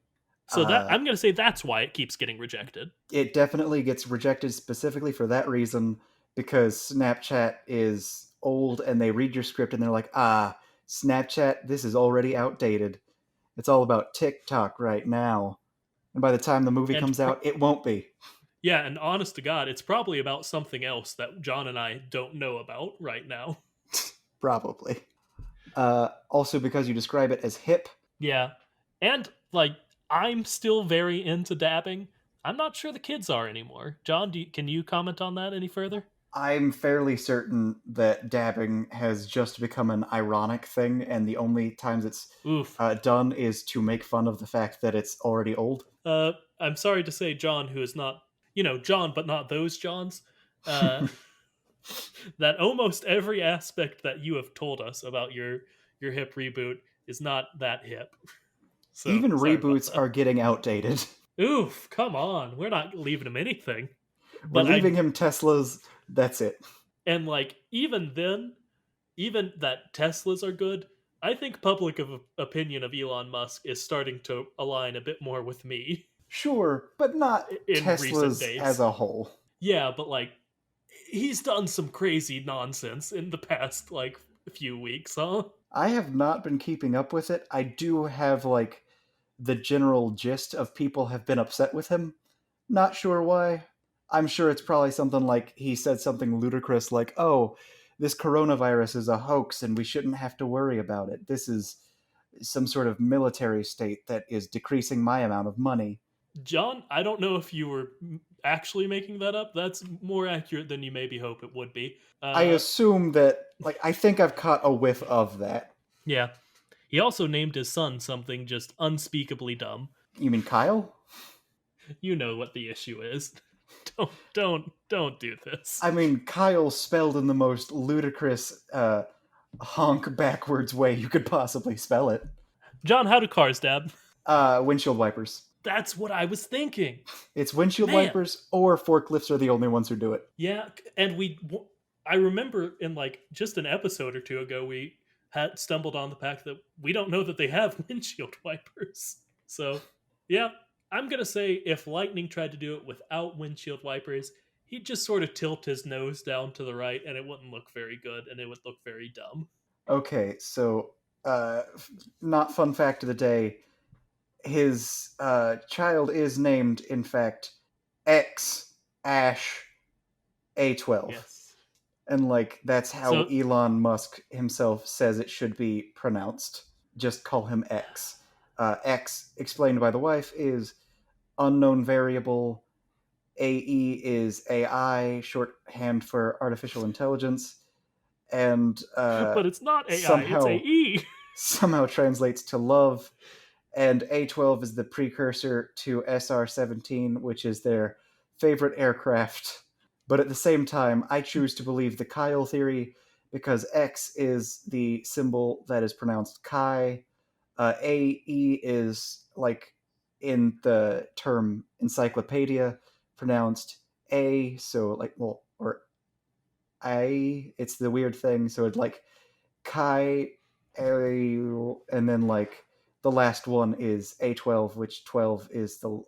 Speaker 1: So that
Speaker 3: Uh,
Speaker 1: I'm going to say that's why it keeps getting rejected.
Speaker 3: it definitely gets rejected specifically for that reason because Snapchat is old and they read your script and they're like, Snapchat, this is already outdated. It's all about TikTok right now. And by the time the movie
Speaker 1: And
Speaker 3: comes out, it won't be.
Speaker 1: yeah, and honest to God, it's probably about something else that John and I don't know about right now.
Speaker 3: Probably. Also, because you describe it as hip,
Speaker 1: Yeah. And like I'm still very into dabbing. I'm not sure the kids are anymore. John, can you comment on that any further?
Speaker 3: I'm fairly certain that dabbing has just become an ironic thing, and the only times it's
Speaker 1: Oof.
Speaker 3: done is to make fun of the fact that it's already old.
Speaker 1: I'm sorry to say, John, who is not, John, but not those Johns, uh, that almost every aspect that you have told us about your hip reboot is not that hip. So
Speaker 3: Even
Speaker 1: sorry about
Speaker 3: reboots
Speaker 1: that.
Speaker 3: are getting outdated.
Speaker 1: Oof, come on. We're not leaving him anything.
Speaker 3: We're
Speaker 1: But
Speaker 3: leaving
Speaker 1: I
Speaker 3: him Teslas. That's it.
Speaker 1: and like even then, even that Teslas are good. I think public opinion of Elon Musk is starting to align a bit more with me
Speaker 3: Sure, but not
Speaker 1: in recent
Speaker 3: Teslas as
Speaker 1: days.
Speaker 3: a whole.
Speaker 1: Yeah, but like he's done some crazy nonsense in the past like few weeks, huh?
Speaker 3: I have not been keeping up with it. I do have like the general gist of people have been upset with him. Not sure why. I'm sure it's probably something like he said something ludicrous like, "Oh, this coronavirus is a hoax and we shouldn't have to worry about it. This is some sort of military state that is decreasing my amount of money."
Speaker 1: John, I don't know if you were actually making that up. That's more accurate than you maybe hope it would be.
Speaker 3: I assume that, like, I think I've caught a whiff of that.
Speaker 1: Yeah. He also named his son something just unspeakably dumb.
Speaker 3: You mean Kyle?
Speaker 1: You know what the issue is. Don't do this.
Speaker 3: I mean, Kyle spelled in the most ludicrous, honk backwards way you could possibly spell it.
Speaker 1: John, how do cars dab?
Speaker 3: Windshield wipers.
Speaker 1: That's what I was thinking.
Speaker 3: It's windshield
Speaker 1: Man.
Speaker 3: wipers or forklifts are the only ones who do it.
Speaker 1: Yeah, and I remember in like just an episode or two ago, we had stumbled on the fact that we don't know that they have windshield wipers. So, yeah, I'm gonna say if Lightning tried to do it without windshield wipers, he'd just sort of tilt his nose down to the right, and it wouldn't look very good, and it would look very dumb.
Speaker 3: Okay, so not fun fact of the day. His child is named, in fact, X Ash A12.
Speaker 1: Yes.
Speaker 3: And like that's how
Speaker 1: So-
Speaker 3: Elon Musk himself says it should be pronounced. Just call him X. X, explained by the wife, is unknown variable. AE is AI, shorthand for artificial intelligence, and
Speaker 1: but it's not AI,
Speaker 3: somehow-
Speaker 1: it's AE.
Speaker 3: somehow translates to love. And A12 is the precursor to SR-17, which is their favorite aircraft. But at the same time, I choose to believe the Kyle theory because X is the symbol that is pronounced Kai. AE is, like, in the term encyclopedia, pronounced A, so, like, well, or I, it's the weird thing, so it's like Kai, A, and then, like, the last one is A12, which 12 is the,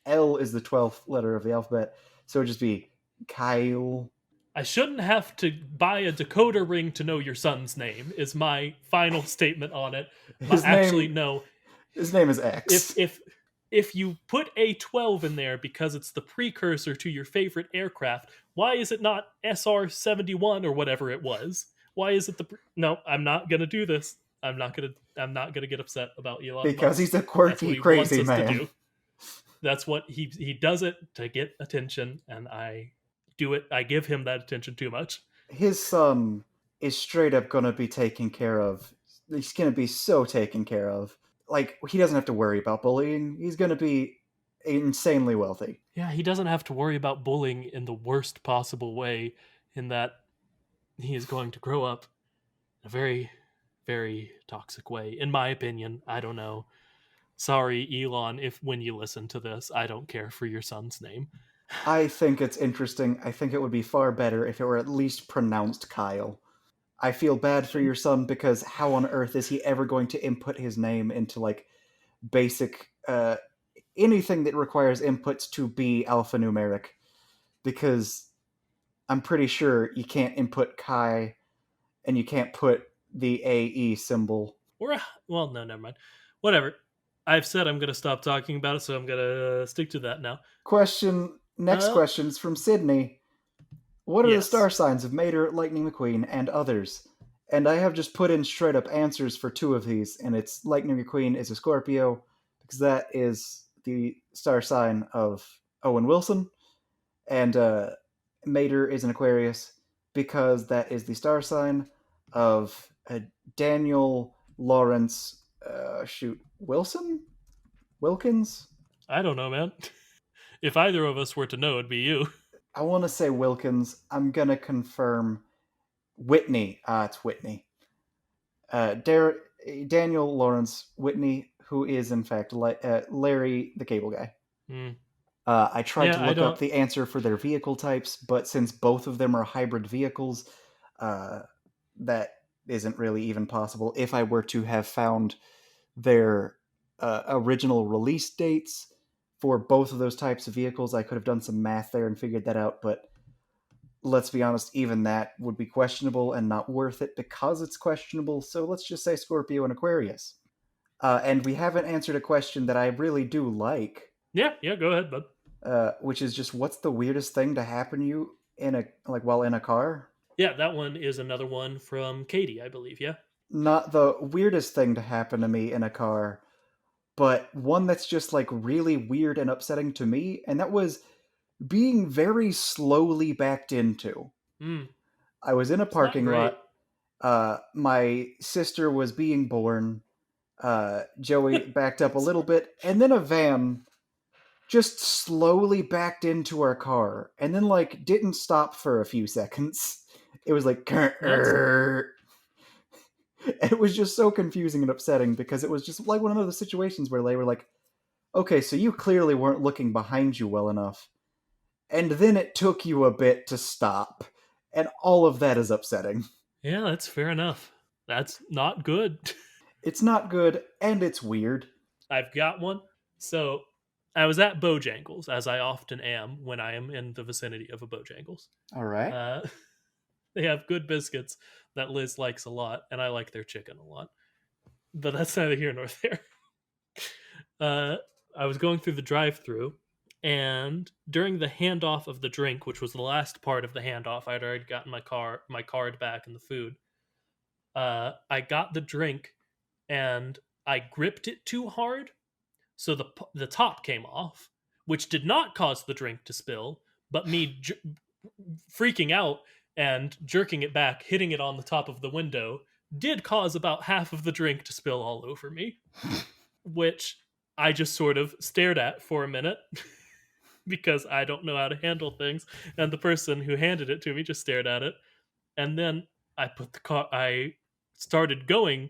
Speaker 3: L is the 12th letter of the alphabet, so it'd just be Kyle.
Speaker 1: I shouldn't have to buy a decoder ring to know your son's name, is my final statement on it.
Speaker 3: His
Speaker 1: Actually,
Speaker 3: name,
Speaker 1: no.
Speaker 3: His name is X.
Speaker 1: If you put A12 in there because it's the precursor to your favorite aircraft, why is it not SR-71 or whatever it was? Why is it No, I'm not gonna do this. I'm not gonna get upset about Elon
Speaker 3: Because
Speaker 1: Musk.
Speaker 3: he's a quirky, crazy man.
Speaker 1: That's what he does it to get attention, and I do it. I give him that attention too much.
Speaker 3: His son is straight up gonna be taken care of. He's gonna be so taken care of. Like, he doesn't have to worry about bullying. He's gonna be insanely wealthy.
Speaker 1: Yeah, he doesn't have to worry about bullying in the worst possible way, in that he is going to grow up in a very, very toxic way. In my opinion, I don't know. Sorry, Elon, if when you listen to this, I don't care for your son's name.
Speaker 3: I think it's interesting. I think it would be far better if it were at least pronounced Kyle. I feel bad for your son because how on earth is he ever going to input his name into, like, basic anything that requires inputs to be alphanumeric? Because I'm pretty sure you can't input Kai and you can't put the AE symbol.
Speaker 1: Well, no, never mind. Whatever. I've said I'm going to stop talking about it, so I'm going to stick to that now.
Speaker 3: Next question's from Sydney. What are the
Speaker 1: Yes.
Speaker 3: star signs of Mater, Lightning McQueen, and others? And I have just put in straight up answers for two of these, and it's Lightning McQueen is a Scorpio, because that is the star sign of Owen Wilson, and Mater is an Aquarius, because that is the star sign of Daniel Lawrence, Wilkins?
Speaker 1: I don't know, man. If either of us were to know, it'd be you.
Speaker 3: I want to say Wilkins. I'm going to confirm Whitney. It's Whitney. Daniel Lawrence Whitney, who is in fact Larry the Cable Guy. I tried to look up the answer for their vehicle types, but since both of them are hybrid vehicles, that isn't really even possible. If I were to have found their original release dates for both of those types of vehicles, I could have done some math there and figured that out, but let's be honest, even that would be questionable and not worth it because it's questionable. So let's just say Scorpio and Aquarius. And we haven't answered a question that I really do like,
Speaker 1: Yeah, go ahead, bud.
Speaker 3: which is just what's the weirdest thing to happen to you in a while in a car?
Speaker 1: Yeah, that one is another one from Katie, I believe. Yeah.
Speaker 3: Not the weirdest thing to happen to me in a car, but one that's just like really weird and upsetting to me, and that was being very slowly backed into.
Speaker 1: Hmm.
Speaker 3: I was in a
Speaker 1: It's not
Speaker 3: parking
Speaker 1: great.
Speaker 3: lot. My sister was being born. Joey backed up a little bit, and then a van just slowly backed into our car, and then like didn't stop for a few seconds. It was like,
Speaker 1: That's
Speaker 3: it was just so confusing and upsetting because it was just like one of those situations where they were like, okay, so you clearly weren't looking behind you well enough, and then it took you a bit to stop, and all of that is upsetting.
Speaker 1: yeah, that's fair enough. That's not good.
Speaker 3: It's not good, and it's weird.
Speaker 1: I've got one. So I was at Bojangles, as I often am when I am in the vicinity of a Bojangles.
Speaker 3: All right.
Speaker 1: Uh, they have good biscuits that Liz likes a lot, and I like their chicken a lot. But that's neither here nor there. Uh, I was going through the drive-through, and during the handoff of the drink, which was the last part of the handoff, I'd already gotten my card back and the food. I got the drink, and I gripped it too hard, so the top came off, which did not cause the drink to spill, but me freaking out and jerking it back, hitting it on the top of the window, did cause about half of the drink to spill all over me, which I just sort of stared at for a minute because I don't know how to handle things, and the person who handed it to me just stared at it, and then I started going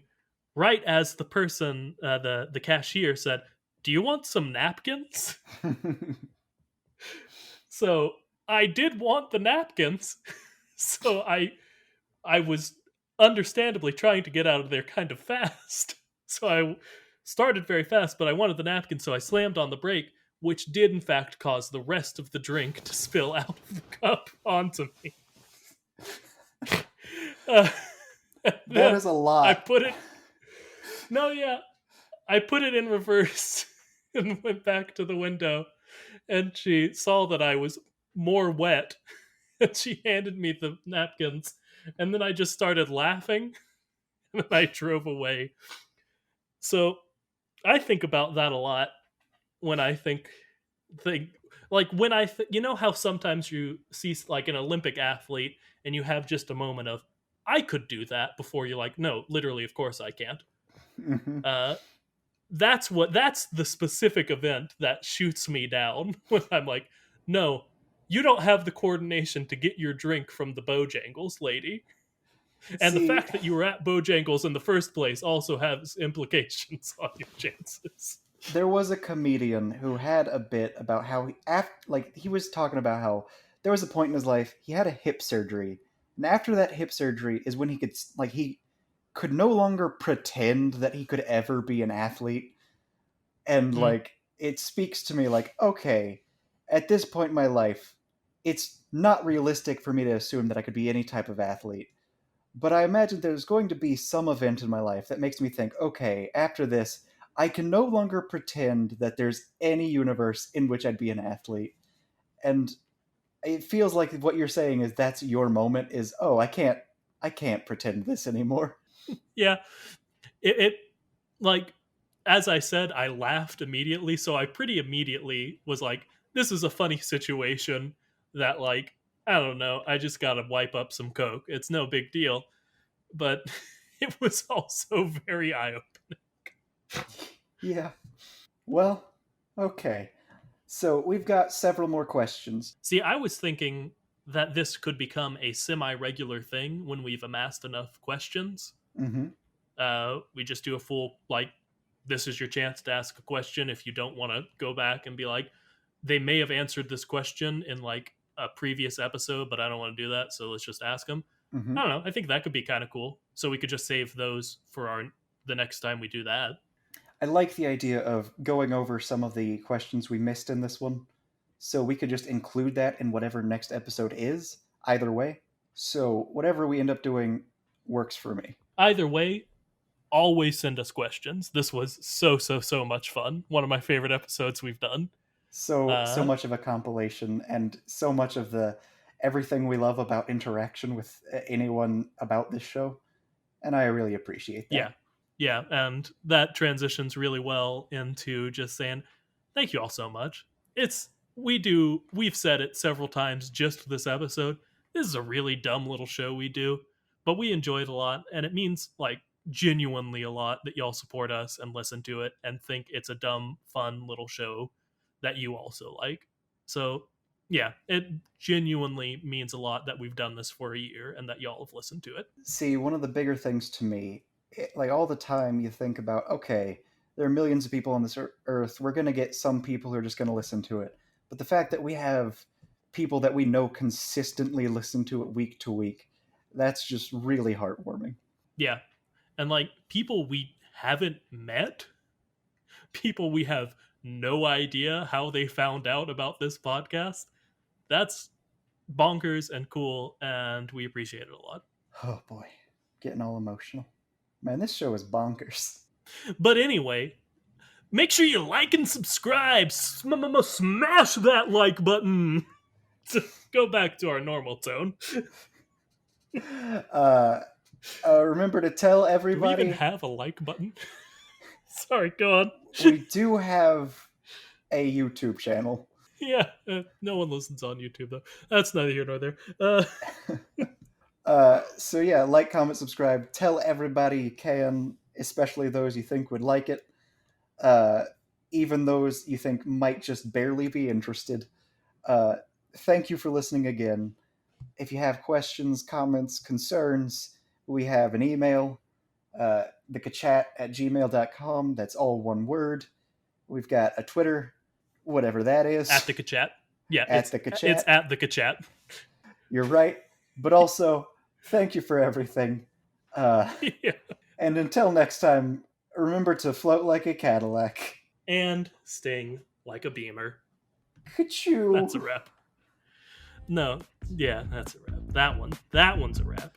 Speaker 1: right as the person, the cashier said, "Do you want some napkins?" So I did want the napkins. So I was understandably trying to get out of there kind of fast. So I started very fast, but I wanted the napkin, so I slammed on the brake, which did in fact cause the rest of the drink to spill out of the cup onto me. Uh,
Speaker 3: That is a
Speaker 1: I
Speaker 3: lot.
Speaker 1: put it. No, yeah, I put it in reverse and went back to the window, and she saw that I was more wet, and she handed me the napkins, and then I just started laughing, and I drove away. So I think about that a lot when I think like when you know how sometimes you see like an Olympic athlete and you have just a moment of I could do that before you're like, no, literally, of course I can't.
Speaker 3: Mhm.
Speaker 1: Uh, that's the specific event that shoots me down when I'm like, no, you don't have the coordination to get your drink from the Bojangles lady. And the
Speaker 3: See,
Speaker 1: fact that you were at Bojangles in the first place also has implications on your chances.
Speaker 3: there was a comedian who had a bit about how he was talking about how there was a point in his life he had a hip surgery, and after that hip surgery is when he could no longer pretend that he could ever be an athlete, and
Speaker 1: Mm,
Speaker 3: like it speaks to me like, okay, at this point in my life, it's not realistic for me to assume that I could be any type of athlete. But I imagine there's going to be some event in my life that makes me think, okay, after this, I can no longer pretend that there's any universe in which I'd be an athlete. And it feels like what you're saying is that's your moment is, oh, I can't pretend this anymore.
Speaker 1: yeah, it like as I said, I laughed immediately, so I pretty immediately was like, "This is a funny situation that like I don't know. I just gotta wipe up some coke. It's no big deal." But it was also very eye opening.
Speaker 3: Yeah. Well, okay. So we've got several more questions.
Speaker 1: See, I was thinking that this could become a semi-regular thing when we've amassed enough questions.
Speaker 3: Hmm.
Speaker 1: We just do a full like, this is your chance to ask a question. If you don't want to go back and be like, they may have answered this question in like a previous episode, but I don't want to do that, so let's just ask them.
Speaker 3: Hmm.
Speaker 1: I don't know. I think that could be kind of cool. So we could just save those for our the next time we do that.
Speaker 3: I like the idea of going over some of the questions we missed in this one, so we could just include that in whatever next episode is. either way. So whatever we end up doing works for me.
Speaker 1: Either way, always send us questions. This was so much fun. One of my favorite episodes we've done.
Speaker 3: So much of a compilation, and so much of the everything we love about interaction with anyone about this show, and I really appreciate that.
Speaker 1: Yeah, and that transitions really well into just saying thank you all so much. We've said it several times just for this episode. This is a really dumb little show we do, but we enjoy it a lot, and it means like genuinely a lot that y'all support us and listen to it and think it's a dumb, fun little show that you also like. So yeah, it genuinely means a lot that we've done this for a year and that y'all have listened to it.
Speaker 3: See, one of the bigger things to me, like all the time you think about, okay, there are millions of people on this earth. We're going to get some people who are just going to listen to it. But the fact that we have people that we know consistently listen to it week to week, that's just really heartwarming.
Speaker 1: Yeah. And like people we haven't met, people we have no idea how they found out about this podcast, that's bonkers and cool, and we appreciate it a lot.
Speaker 3: Oh boy, getting all emotional. Man, this show is bonkers.
Speaker 1: But anyway, make sure you like and subscribe. Smash that like button. To go back to our normal tone.
Speaker 3: Remember to tell
Speaker 1: Do we
Speaker 3: everybody.
Speaker 1: even have a like button? Sorry, go on.
Speaker 3: We do have a YouTube channel.
Speaker 1: Yeah, no one listens on YouTube though. That's neither here nor there.
Speaker 3: So yeah, like, comment, subscribe. Tell everybody you can, especially those you think would like it. Even those you think might just barely be interested. Thank you for listening again. If you have questions, comments, concerns, we have an email, thekachat@gmail.com. That's all one word. We've got a Twitter, whatever that is.
Speaker 1: At the Kachat. Yeah,
Speaker 3: At
Speaker 1: it's,
Speaker 3: the Kachat.
Speaker 1: It's at the Kachat.
Speaker 3: You're right. But also, thank you for everything.
Speaker 1: Yeah.
Speaker 3: And until next time, remember to float like a Cadillac.
Speaker 1: And sting like a Beamer.
Speaker 3: Ka-choo.
Speaker 1: That's a wrap. No, yeah, that's a wrap. That one's a wrap.